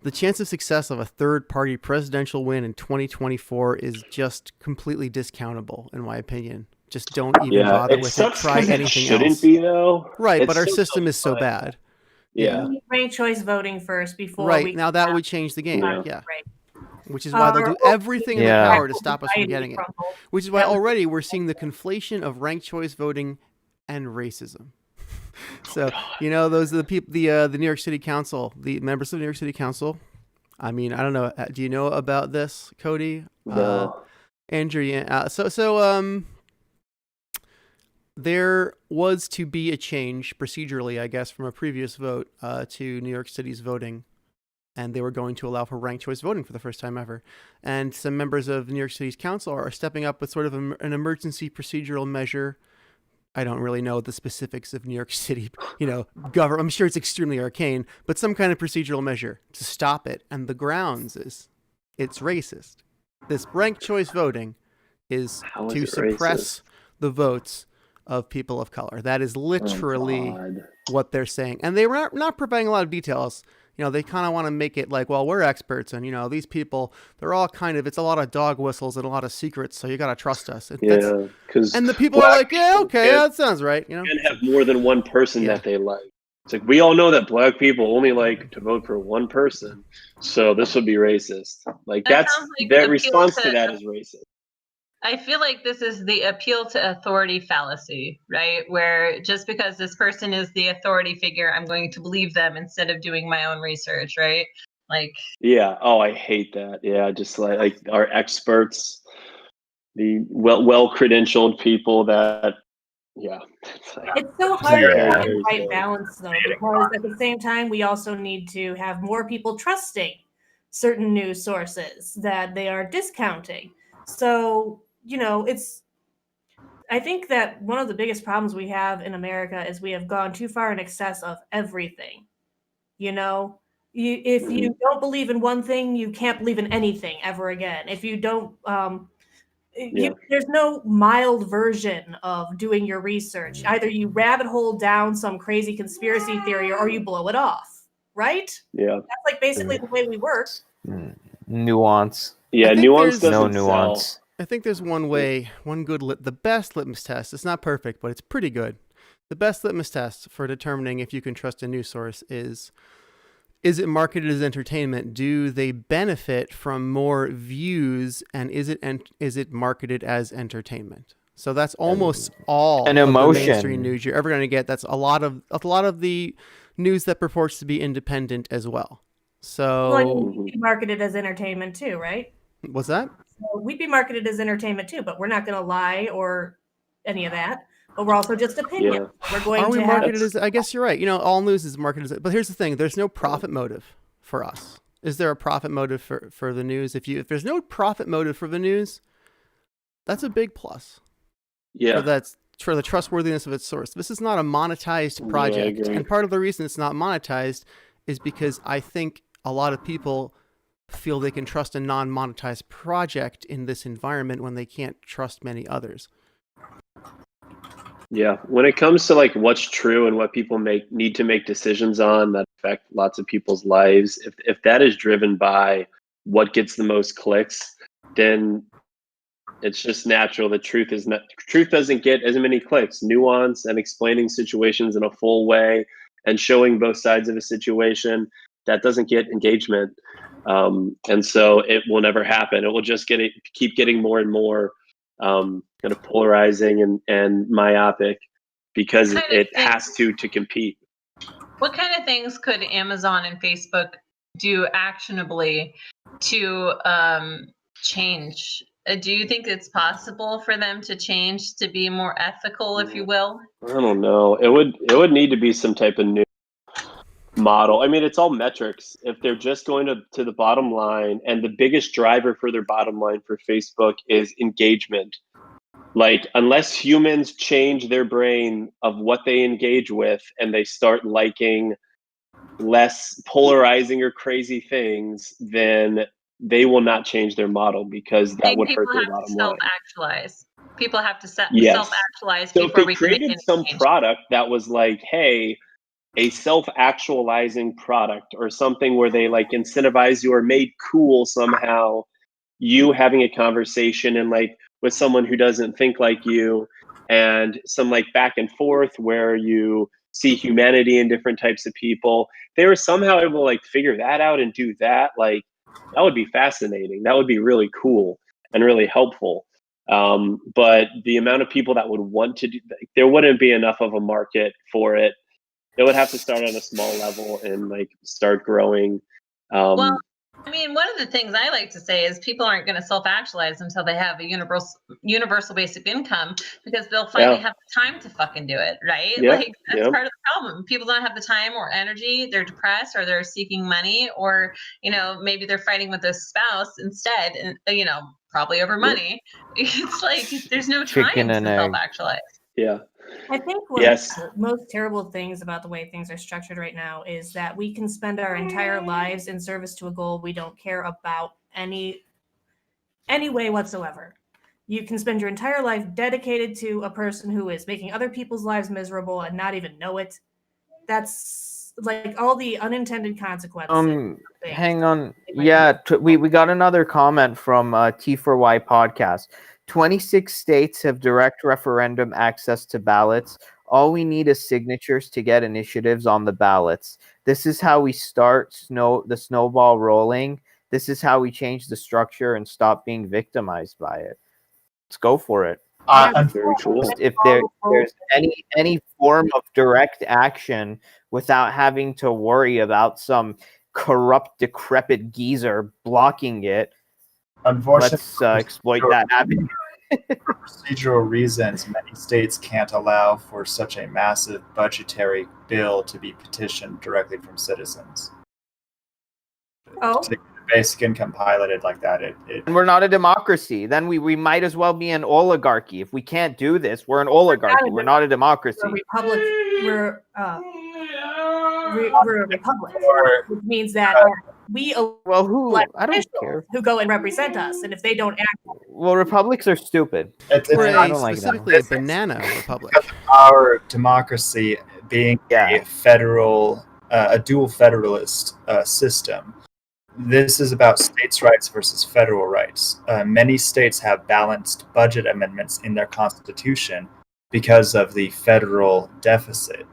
Speaker 1: The chance of success of a third-party presidential win in 2024 is just completely discountable, in my opinion. Just don't even bother with it. Try anything else.
Speaker 5: Shouldn't be though.
Speaker 1: Right, but our system is so bad.
Speaker 7: Yeah. We need ranked choice voting first before.
Speaker 1: Right, now that would change the game. Yeah. Which is why they'll do everything in their power to stop us from getting it. Which is why already we're seeing the conflation of ranked choice voting and racism. So, those are the people, the New York City Council, the members of the New York City Council. I mean, I don't know. Do you know about this, Cody?
Speaker 5: No.
Speaker 1: Andrew, so there was to be a change procedurally, I guess, from a previous vote to New York City's voting. And they were going to allow for ranked choice voting for the first time ever. And some members of the New York City's council are stepping up with sort of an emergency procedural measure. I don't really know the specifics of New York City, government. I'm sure it's extremely arcane, but some kind of procedural measure to stop it. And the grounds is it's racist. This ranked choice voting is to suppress the votes of people of color. That is literally what they're saying. And they were not providing a lot of details. they kind of want to make it like, well, we're experts, and these people, they're all kind of, it's a lot of dog whistles and a lot of secrets, so you got to trust us.
Speaker 5: Because
Speaker 1: and the people are like, yeah, okay, that sounds right.
Speaker 5: Can have more than one person that they like. It's like, we all know that black people only like to vote for one person, so this would be racist. Like, that response to that is racist.
Speaker 6: I feel like this is the appeal to authority fallacy, right? Where just because this person is the authority figure, I'm going to believe them instead of doing my own research, right? Like,
Speaker 5: yeah. Oh, I hate that. Yeah, just like our experts, the well credentialed people that. Yeah.
Speaker 7: It's so hard to find the right balance, though, because at the same time, we also need to have more people trusting certain news sources that they are discounting. So, I think that one of the biggest problems we have in America is we have gone too far in excess of everything. If you don't believe in one thing, you can't believe in anything ever again. If you don't, there's no mild version of doing your research. Either you rabbit hole down some crazy conspiracy theory or you blow it off, right?
Speaker 5: Yeah.
Speaker 7: That's like basically the way we work.
Speaker 3: Nuance.
Speaker 5: Yeah, nuance doesn't
Speaker 3: no nuance.
Speaker 5: sell.
Speaker 1: I think there's one way, the best litmus test. It's not perfect, but it's pretty good. The best litmus test for determining if you can trust a news source is it marketed as entertainment? Do they benefit from more views, and is it marketed as entertainment? So that's almost all
Speaker 3: an
Speaker 1: of
Speaker 3: emotion.
Speaker 1: the mainstream news you're ever going to get. That's a lot of the news that purports to be independent as well. So
Speaker 7: we'd be marketed as entertainment too, right?
Speaker 1: What's that?
Speaker 7: So we'd be marketed as entertainment too, but we're not going to lie or any of that. But we're also just opinion.
Speaker 5: Yeah.
Speaker 1: Are we marketed as? I guess you're right. All news is marketed as. But here's the thing: there's no profit motive for us. Is there a profit motive for the news? If there's no profit motive for the news, that's a big plus.
Speaker 5: Yeah.
Speaker 1: For the trustworthiness of its source. This is not a monetized project, and part of the reason it's not monetized is because I think a lot of people feel they can trust a non-monetized project in this environment when they can't trust many others.
Speaker 5: Yeah, when it comes to like what's true and what people need to make decisions on that affect lots of people's lives, if that is driven by what gets the most clicks, then it's just natural that truth doesn't get as many clicks. Nuance and explaining situations in a full way and showing both sides of a situation, that doesn't get engagement, and so it will never happen. It will just keep getting more and more kind of polarizing and myopic because it has to compete.
Speaker 6: What kind of things could Amazon and Facebook do actionably to change? Do you think it's possible for them to change to be more ethical, if you will?
Speaker 5: I don't know. It would need to be some type of new model. I mean, it's all metrics. If they're just going to the bottom line, and the biggest driver for their bottom line for Facebook is engagement. Like, unless humans change their brain of what they engage with and they start liking less polarizing or crazy things, then they will not change their model, because that would hurt their bottom line.
Speaker 6: Self-actualize. People have to self-actualize before we can make any
Speaker 5: some
Speaker 6: change.
Speaker 5: product that was like, hey, a self-actualizing product or something where they like incentivize you or made cool somehow you having a conversation and like with someone who doesn't think like you, and some like back and forth where you see humanity in different types of people. They were somehow able to like figure that out and do that. Like, that would be fascinating. That would be really cool and really helpful. But the amount of people that would want to do, there wouldn't be enough of a market for it. It would have to start on a small level and like start growing.
Speaker 6: Well, I mean, one of the things I like to say is people aren't going to self-actualize until they have a universal basic income, because they'll finally have the time to fucking do it, right? Like, that's part of the problem. People don't have the time or energy. They're depressed, or they're seeking money, or, maybe they're fighting with a spouse instead, and, probably over money. It's like, there's no time to self-actualize.
Speaker 5: Yeah.
Speaker 7: I think one of the most terrible things about the way things are structured right now is that we can spend our entire lives in service to a goal we don't care about any way whatsoever. You can spend your entire life dedicated to a person who is making other people's lives miserable and not even know it. That's like all the unintended consequences.
Speaker 3: Hang on. Yeah, we got another comment from T4Y podcast. 26 states have direct referendum access to ballots. All we need is signatures to get initiatives on the ballots. This is how we start the snowball rolling. This is how we change the structure and stop being victimized by it. Let's go for it.
Speaker 5: Very cool.
Speaker 3: If there's any form of direct action without having to worry about some corrupt, decrepit geezer blocking it,
Speaker 2: Unfortunately,
Speaker 3: let's exploit that avenue.
Speaker 2: For procedural reasons, many states can't allow for such a massive budgetary bill to be petitioned directly from citizens.
Speaker 7: Oh.
Speaker 2: To get the basic income piloted like that,
Speaker 3: And we're not a democracy. Then we might as well be an oligarchy. If we can't do this, we're an oligarchy. We're not a democracy.
Speaker 7: We're a republic. We're a republic, which means that we elect
Speaker 3: I don't care.
Speaker 7: who go and represent us, and if they don't act,
Speaker 3: well, republics are stupid.
Speaker 1: We're specifically a banana republic.
Speaker 2: Our democracy being a federal, a dual federalist system. This is about states' rights versus federal rights. Many states have balanced budget amendments in their constitution because of the federal deficit.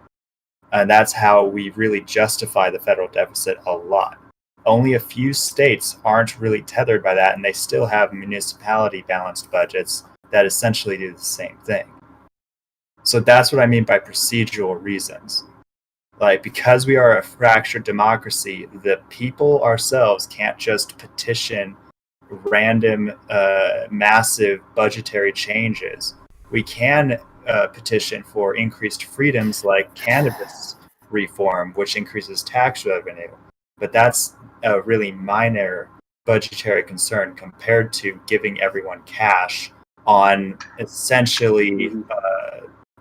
Speaker 2: And that's how we really justify the federal deficit a lot. Only a few states aren't really tethered by that, and they still have municipality balanced budgets that essentially do the same thing. So that's what I mean by procedural reasons. Like, because we are a fractured democracy, the people ourselves can't just petition random, massive budgetary changes. We can petition for increased freedoms like cannabis reform, which increases tax revenue. But that's a really minor budgetary concern compared to giving everyone cash on essentially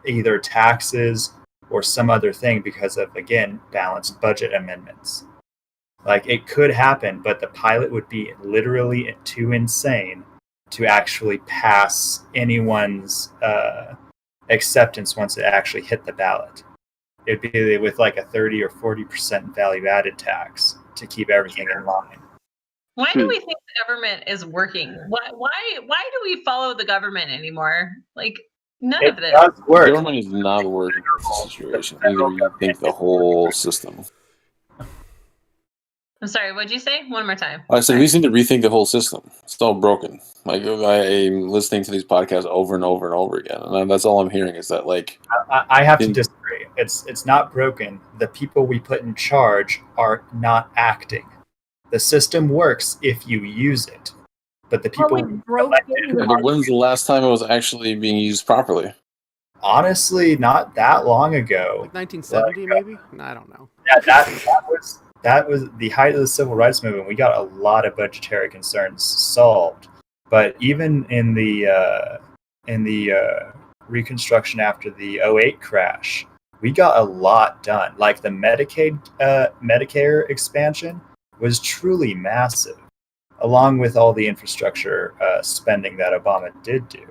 Speaker 2: either taxes or some other thing because of, again, balanced budget amendments. Like, it could happen, but the pilot would be literally too insane to actually pass anyone's acceptance once it actually hit the ballot. It'd be with like a 30 or 40% value-added tax to keep everything in line.
Speaker 6: Why do we think the government is working? Why do we follow the government anymore? Like, none of this.
Speaker 2: Does work.
Speaker 4: The government is not working in this situation. Either you think the whole system.
Speaker 6: I'm sorry, what'd you say? One more time.
Speaker 4: I said we just need to rethink the whole system. It's all broken. Like, I'm listening to these podcasts over and over and over again, and that's all I'm hearing is that, like,
Speaker 2: I have to disagree. It's not broken. The people we put in charge are not acting. The system works if you use it, but the people.
Speaker 4: When's the last time it was actually being used properly?
Speaker 2: Honestly, not that long ago.
Speaker 1: Like 1970, maybe? No, I don't know.
Speaker 2: Yeah, that was the height of the civil rights movement. We got a lot of budgetary concerns solved, but even in the Reconstruction after the 2008 crash, we got a lot done. Like the Medicare expansion was truly massive, along with all the infrastructure spending that Obama did do.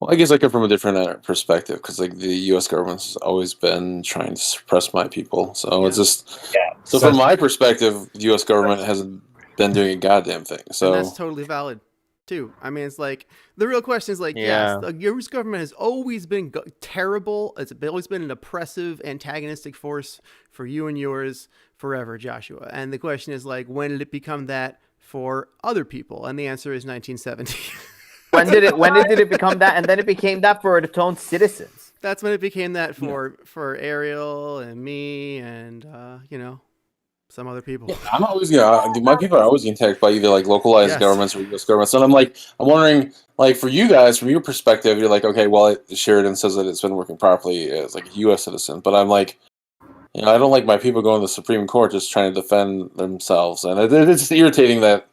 Speaker 4: Well, I guess I come from a different perspective because, like, the U.S. government has always been trying to suppress my people. So it's just so from my perspective, the U.S. government hasn't been doing a goddamn thing. So
Speaker 1: and that's totally valid too. I mean, it's like the real question is like, yes, the U.S. government has always been terrible. It's always been an oppressive, antagonistic force for you and yours forever, Joshua. And the question is like, when did it become that for other people? And the answer is 1970.
Speaker 3: When did it become that? And then it became that for its own citizens.
Speaker 1: That's when it became that for Ariel and me and some other people.
Speaker 4: Yeah, I'm always my people are always attacked by either like localized governments or U.S. governments. And I'm wondering, like, for you guys, from your perspective, you're like, okay, well, Sheridan says that it's been working properly as like a U.S. citizen, but I'm like, I don't like my people going to the Supreme Court just trying to defend themselves, and it's just irritating that.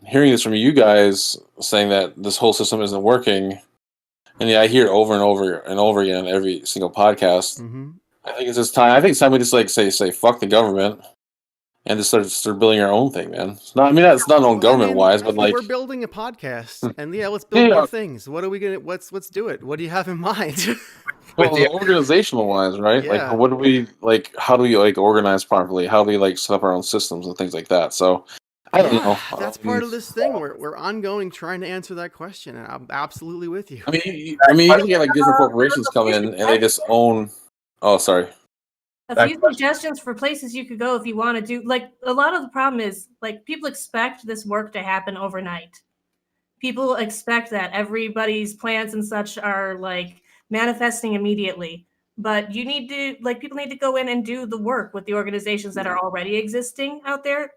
Speaker 4: Hearing this from you guys saying that this whole system isn't working, and I hear it over and over and over again on every single podcast. Mm-hmm. I think it's just time. I think it's time we just like say fuck the government and just start building our own thing, man. It's not. I mean, that's not own government wise, but like
Speaker 1: we're building a podcast, and let's build more things. What are we gonna? Let's do it. What do you have in mind?
Speaker 4: Well, organizational wise, right? Like,
Speaker 1: Yeah.
Speaker 4: what do we like? How do we like organize properly? How do we like set up our own systems and things like that? So, I don't know.
Speaker 1: That's part of this thing. We're ongoing trying to answer that question, and I'm absolutely with you.
Speaker 4: I mean, you can get like different corporations come in and they just own. Oh, sorry.
Speaker 7: A few suggestions for places you could go if you want to do, like, a lot of the problem is, like, people expect this work to happen overnight. People expect that everybody's plans and such are like manifesting immediately. But you need to, like, people need to go in and do the work with the organizations that are already existing out there.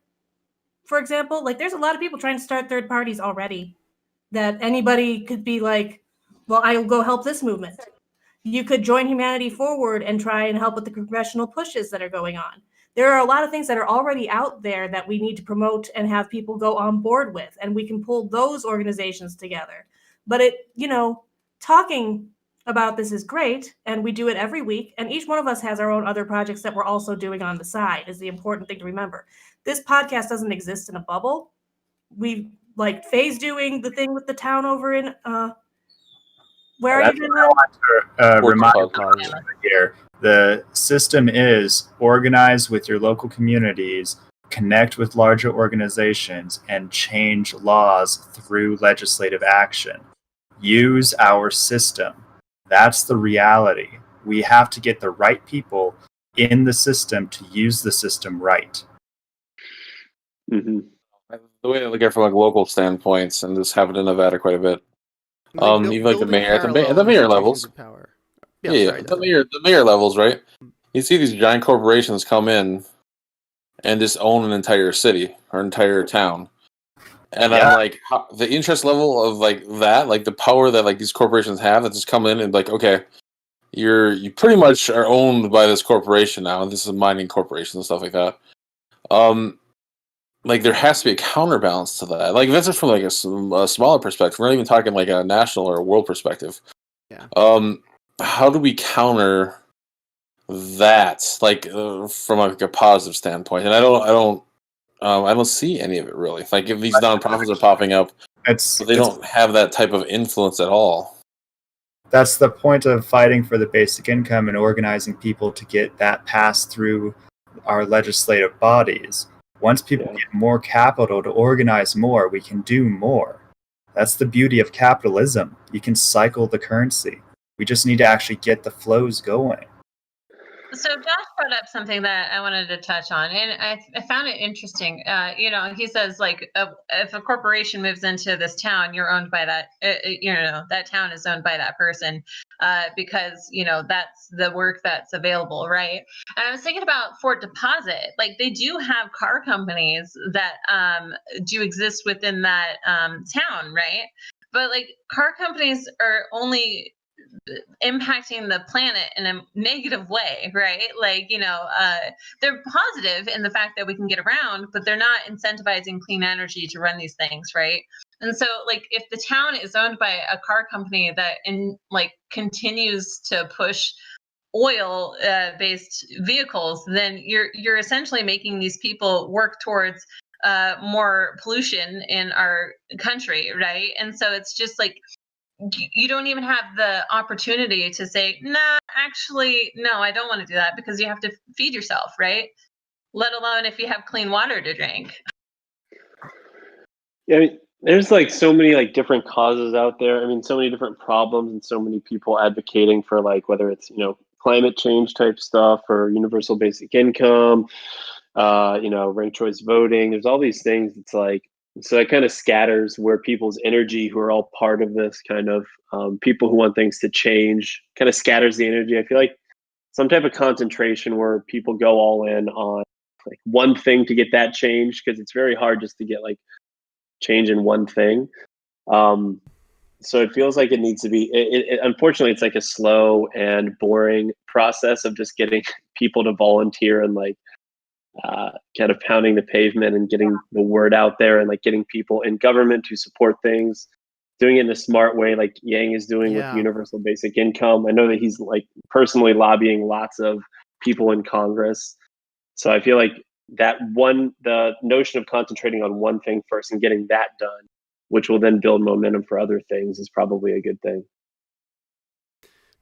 Speaker 7: For example, like, there's a lot of people trying to start third parties already that anybody could be like, well, I'll go help this movement. You could join Humanity Forward and try and help with the congressional pushes that are going on. There are a lot of things that are already out there that we need to promote and have people go on board with, and we can pull those organizations together. But talking about this is great, and we do it every week, and each one of us has our own other projects that we're also doing on the side, is the important thing to remember. This podcast doesn't exist in a bubble. We like Faye's doing the thing with the town over in where are you doing that?
Speaker 2: Remind here, the system is organize with your local communities, connect with larger organizations, and change laws through legislative action. Use our system. That's the reality. We have to get the right people in the system to use the system right.
Speaker 4: Mm-hmm. The way I look at it from like local standpoints, and this happened in Nevada quite a bit. Even like the mayor at the mayor levels. The mayor levels, right? You see these giant corporations come in and just own an entire city or entire town, and I'm like, the interest level of like that, like the power that like these corporations have, that just come in and like, okay, you pretty much are owned by this corporation now, and this is a mining corporation and stuff like that. Like there has to be a counterbalance to that. Like that's just from like a smaller perspective. We're not even talking like a national or a world perspective.
Speaker 1: Yeah.
Speaker 4: How do we counter that? Like from like a positive standpoint? And I don't see any of it really. Like if these nonprofits are popping up, but they don't have that type of influence at all.
Speaker 2: That's the point of fighting for the basic income and organizing people to get that passed through our legislative bodies. Once people get more capital to organize more, we can do more. That's the beauty of capitalism. You can cycle the currency. We just need to actually get the flows going.
Speaker 6: So Josh brought up something that I wanted to touch on, and I found it interesting. He says like if a corporation moves into this town, you're owned by that. That town is owned by that person because that's the work that's available, right? And I was thinking about Fort Deposit. Like they do have car companies that do exist within that town, right? But like car companies are only impacting the planet in a negative way, right? Like, they're positive in the fact that we can get around, but they're not incentivizing clean energy to run these things, right? And so, like, if the town is owned by a car company that continues to push oil based vehicles, then you're essentially making these people work towards more pollution in our country, right? And so it's just like you don't even have the opportunity to say, nah, actually, no, I don't want to do that, because you have to feed yourself, right? Let alone if you have clean water to drink.
Speaker 5: Yeah, I mean, there's like so many like different causes out there. I mean, so many different problems and so many people advocating for like whether it's climate change type stuff or universal basic income, ranked choice voting. There's all these things. It's like, so it kind of scatters where people's energy, who are all part of this kind of people who want things to change, kind of scatters the energy. I feel like some type of concentration where people go all in on like one thing to get that change, because it's very hard just to get like change in one thing. So it feels like it needs to be, unfortunately, it's like a slow and boring process of just getting people to volunteer and like kind of pounding the pavement and getting the word out there and like getting people in government to support things, doing it in a smart way like Yang is doing with universal basic income. I know that he's like personally lobbying lots of people in Congress. So I feel like the notion of concentrating on one thing first and getting that done, which will then build momentum for other things, is probably a good thing.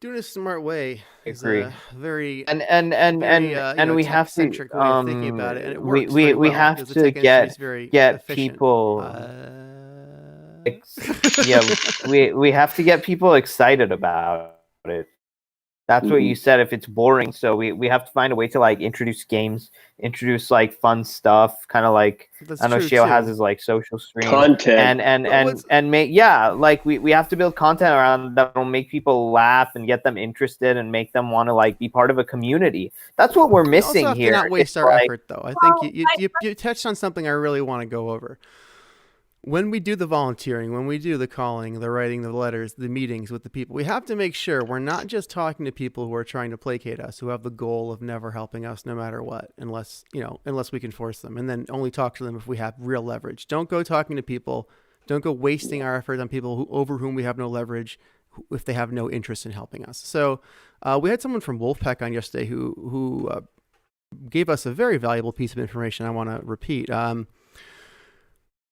Speaker 1: doing it a smart way is
Speaker 3: agree.
Speaker 1: a very
Speaker 3: And we have to
Speaker 1: tech-centric way of thinking about it, and it
Speaker 3: we
Speaker 1: works very well
Speaker 3: have
Speaker 1: because the
Speaker 3: to
Speaker 1: tech industry is very efficient.
Speaker 3: people we have to get people excited about it. That's what you said. If it's boring, so we have to find a way to like introduce games, introduce like fun stuff, kind of like
Speaker 1: That's
Speaker 3: I know
Speaker 1: true,
Speaker 3: Shale
Speaker 1: too.
Speaker 3: has his like social stream
Speaker 5: Content.
Speaker 3: and make like we have to build content around that'll make people laugh and get them interested and make them want to like be part of a community. That's what we're
Speaker 1: We
Speaker 3: missing
Speaker 1: also have
Speaker 3: here.
Speaker 1: to not waste
Speaker 3: It's
Speaker 1: our
Speaker 3: like,
Speaker 1: effort, though. I think you touched on something I really want to go over. When we do the volunteering, when we do the calling, the writing, the letters, the meetings with the people, we have to make sure we're not just talking to people who are trying to placate us, who have the goal of never helping us no matter what, unless we can force them, and then only talk to them if we have real leverage. Don't go talking to people. Don't go wasting our effort on people over whom we have no leverage if they have no interest in helping us. So we had someone from Wolfpack on yesterday who gave us a very valuable piece of information I want to repeat.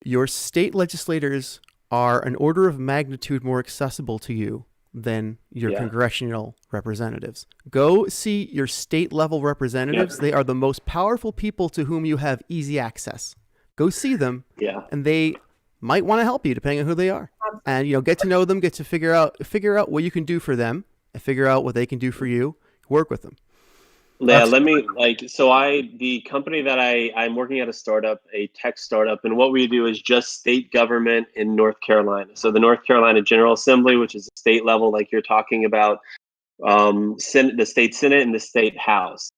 Speaker 1: Your state legislators are an order of magnitude more accessible to you than your congressional representatives. Go see your state level representatives. They are the most powerful people to whom you have easy access. Go see them, and they might want to help you depending on who they are. And get to know them, get to figure out what you can do for them, and figure out what they can do for you. Work with them.
Speaker 5: Yeah, the company that I'm working at a startup, a tech startup, and what we do is just state government in North Carolina. So the North Carolina General Assembly, which is the state level, like you're talking about, the state Senate and the state House.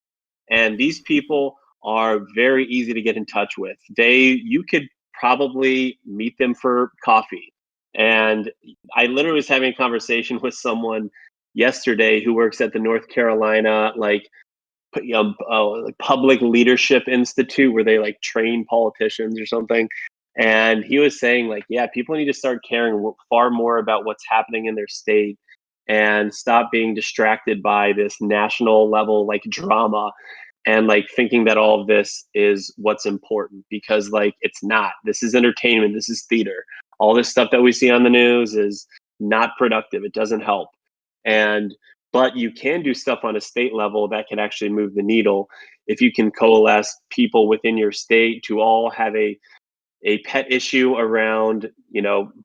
Speaker 5: And these people are very easy to get in touch with. You could probably meet them for coffee. And I literally was having a conversation with someone yesterday who works at the North Carolina, Public Leadership Institute, where they like train politicians or something. And he was saying people need to start caring far more about what's happening in their state and stop being distracted by this national level drama and thinking that all of this is what's important, because it's not. This is entertainment. This is theater. All this stuff that we see on the news is not productive. It doesn't help. But you can do stuff on a state level that can actually move the needle if you can coalesce people within your state to all have a pet issue around,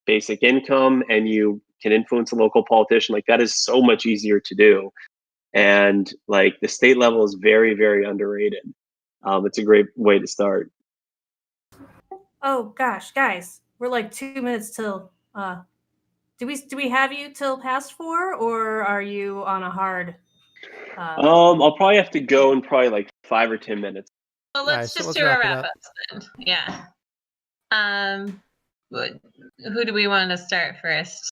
Speaker 5: basic income, and you can influence a local politician. That is so much easier to do. And the state level is very, very underrated. It's a great way to start.
Speaker 7: Oh gosh, guys, we're 2 minutes till. Do we have you till past 4, or are you on a hard?
Speaker 5: I'll probably have to go in probably 5 or 10 minutes.
Speaker 6: Well, let's do our wrap ups then. Yeah. Who do we want to start first?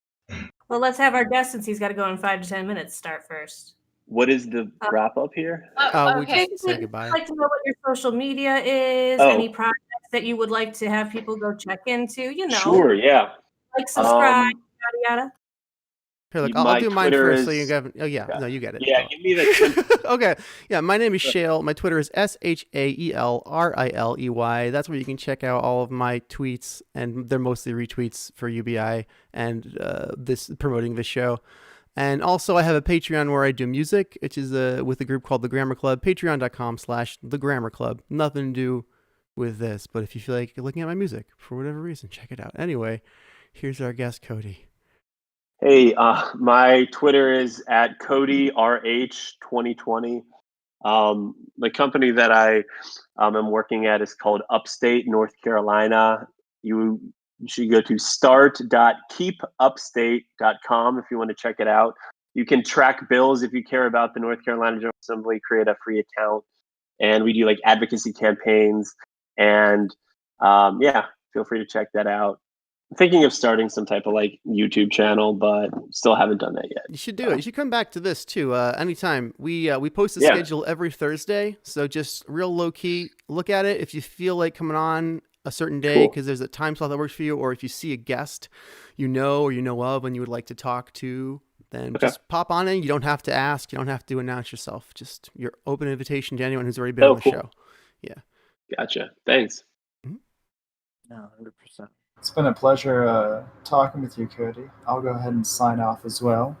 Speaker 7: Well, let's have our guest, since he's got to go in 5 to 10 minutes, start first.
Speaker 5: What is the wrap up here?
Speaker 1: We just say goodbye.
Speaker 7: I'd like to know what your social media is, any projects that you would like to have people go check into,
Speaker 5: Sure, yeah.
Speaker 7: Subscribe, yada yada.
Speaker 1: Here, look, I'll do mine first. So you get. Oh yeah, no, you get it.
Speaker 5: Yeah, give me the.
Speaker 1: Okay, yeah, my name is Shale. My Twitter is SHAELRILEY. That's where you can check out all of my tweets, and they're mostly retweets for UBI and promoting this show. And also, I have a Patreon where I do music, which is with a group called The Grammar Club. Patreon.com/The Grammar Club. Nothing to do with this, but if you feel like looking at my music for whatever reason, check it out. Anyway, here's our guest, Cody.
Speaker 5: Hey, my Twitter is at CodyRH2020. The company that I am working at is called Upstate North Carolina. You should go to start.keepupstate.com if you want to check it out. You can track bills if you care about the North Carolina General Assembly. Create a free account, and we do advocacy campaigns. And feel free to check that out. I'm thinking of starting some type of YouTube channel, but still haven't done that yet.
Speaker 1: You should do it. You should come back to this too. Anytime we post a schedule every Thursday, so just real low key. Look at it if you feel like coming on a certain day because there's a time slot that works for you, or if you see a guest or you know of and you would like to talk to, then just pop on in. You don't have to ask. You don't have to announce yourself. Just your open invitation to anyone who's already been on the show. Yeah.
Speaker 5: Gotcha. Thanks.
Speaker 3: No, 100%.
Speaker 2: It's been a pleasure talking with you, Cody. I'll go ahead and sign off as well.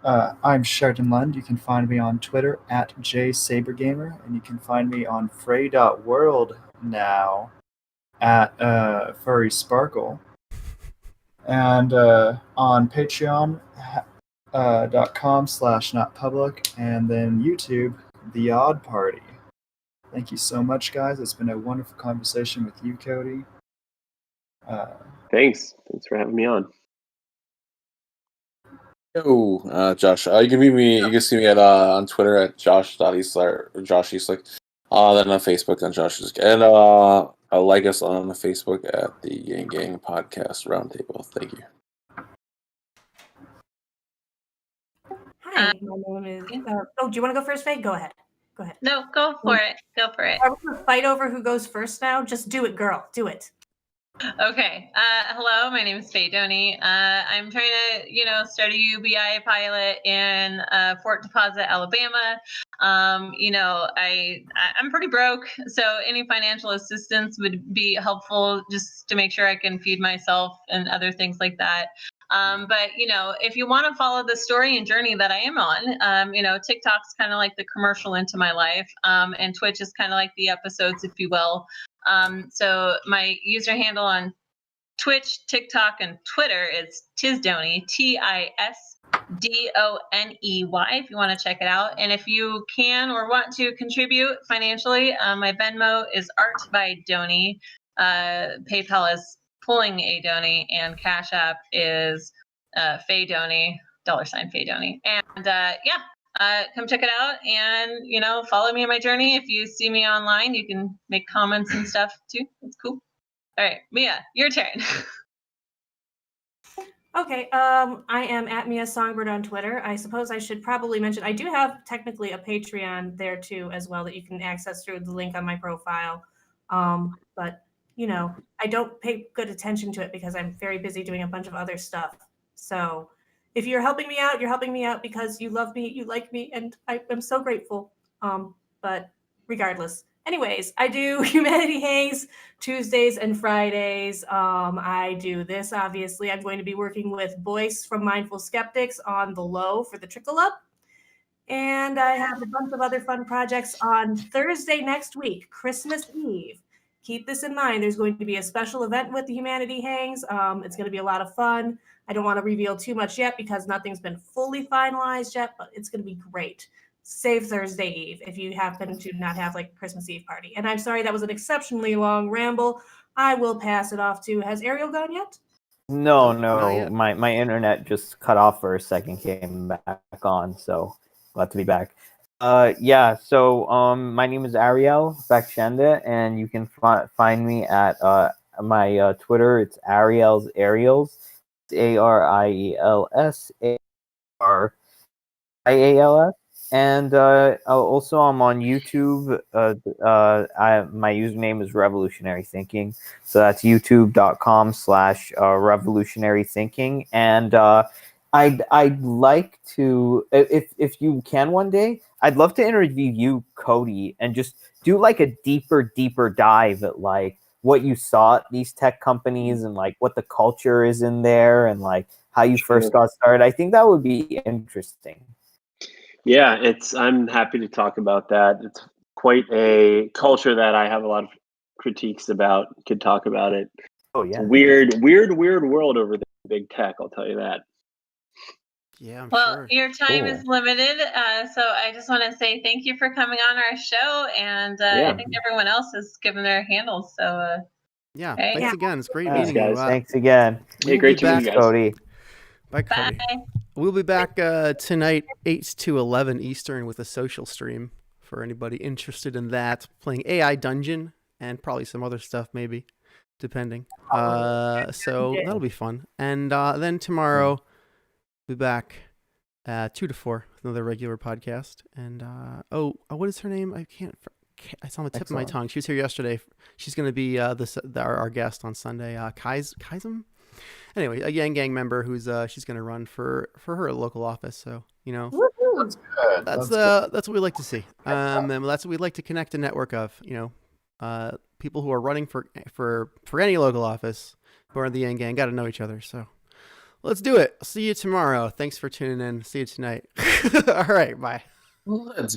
Speaker 2: I'm Sheridan Lund. You can find me on Twitter at jsabergamer, and you can find me on Frey.world now at Furry Sparkle, and on Patreon .com/notpublic, and then YouTube, The Odd Party. Thank you so much, guys. It's been a wonderful conversation with you, Cody.
Speaker 5: Thanks for having me on.
Speaker 4: Yo, Josh. You can meet me. You can see me at on Twitter at Josh.Eastler or Josh Eastlick. Then on Facebook on Josh Eastlick. And like us on Facebook at the Yanggang Podcast Roundtable. Thank you.
Speaker 7: Hi, my name is. Do you want to go first, Faye? Go ahead.
Speaker 6: No, go for it. Go for it.
Speaker 7: Are we going to fight over who goes first now? Just do it, girl. Do it.
Speaker 6: Okay. Hello, my name is Faye Doney. I'm trying to, start a UBI pilot in Fort Deposit, Alabama. I'm pretty broke, so any financial assistance would be helpful just to make sure I can feed myself and other things like that. But if you want to follow the story and journey that I am on, TikTok's kind of like the commercial into my life, and Twitch is kind of like the episodes, if you will. So my user handle on Twitch, TikTok, and Twitter is Tisdoney, Tisdoney, if you want to check it out. And if you can or want to contribute financially, my Venmo is Art by Doney. PayPal is Pulling a Doney, and Cash App is Faye Doney, $Faye Doney. And come check it out and, follow me on my journey. If you see me online, you can make comments and stuff too. It's cool. All right, Mia, your turn.
Speaker 7: Okay, I am at Mia Songbird on Twitter. I suppose I should probably mention I do have technically a Patreon there too as well that you can access through the link on my profile. But I don't pay good attention to it because I'm very busy doing a bunch of other stuff. So if you're helping me out, you're helping me out because you love me, you like me, and I'm so grateful. But regardless. Anyways, I do Humanity Hangs Tuesdays and Fridays. I do this, obviously. I'm going to be working with Boyce from Mindful Skeptics on the low for the Trickle Up. And I have a bunch of other fun projects on Thursday next week, Christmas Eve. Keep this in mind. There's going to be a special event with the Humanity Hangs. It's going to be a lot of fun. I don't want to reveal too much yet because nothing's been fully finalized yet, but it's going to be great. Save Thursday Eve if you happen to not have like a Christmas Eve party. And I'm sorry that was an exceptionally long ramble. I will pass it off to. Has Ariel gone yet?
Speaker 3: No.
Speaker 1: yet.
Speaker 3: My internet just cut off for a second, came back on, so glad to be back. So my name is Ariel Bakshende, and you can find me at my Twitter. It's Ariel's Ariels, ARIELS ARIALS. And also I'm on YouTube. My username is Revolutionary Thinking, so that's youtube.com/Revolutionary Thinking. And I'd like to, if you can one day, I'd love to interview you, Cody, and just do like a deeper dive at like what you saw at these tech companies and like what the culture is in there and like how you first got started. I think that would be interesting.
Speaker 5: Yeah, I'm happy to talk about that. It's quite a culture that I have a lot of critiques about. Could talk about it.
Speaker 3: Oh yeah.
Speaker 5: It's a weird world over the big tech, I'll tell you that.
Speaker 1: Yeah, I'm
Speaker 6: well,
Speaker 1: sure.
Speaker 6: Your time is limited, so I just want to say thank you for coming on our show, and I think everyone else has given their handles. So
Speaker 1: thanks again. It's great
Speaker 5: Thanks,
Speaker 1: meeting you.
Speaker 5: guys.
Speaker 3: Thanks again.
Speaker 5: Yeah, great to meet you guys.
Speaker 3: Cody.
Speaker 1: Bye, Cody.
Speaker 6: Bye.
Speaker 1: We'll be back tonight, 8 to 11 Eastern, with a social stream for anybody interested in that. Playing AI Dungeon and probably some other stuff, maybe, depending. So that'll be fun. And then tomorrow, we'll be back 2 to 4 with another regular podcast. And what is her name? It's on the tip of my tongue. She was here yesterday. She's going to be our guest on Sunday. Kaizem? Anyway, a Yang member who's she's going to run for her local office. So
Speaker 2: That's good.
Speaker 1: that's what we like to see. And that's what we'd like to connect a network of. People who are running for any local office who are in the Yang Gang got to know each other. So Let's do it. See you tomorrow. Thanks for tuning in. See you tonight. All right. Bye.
Speaker 4: Let's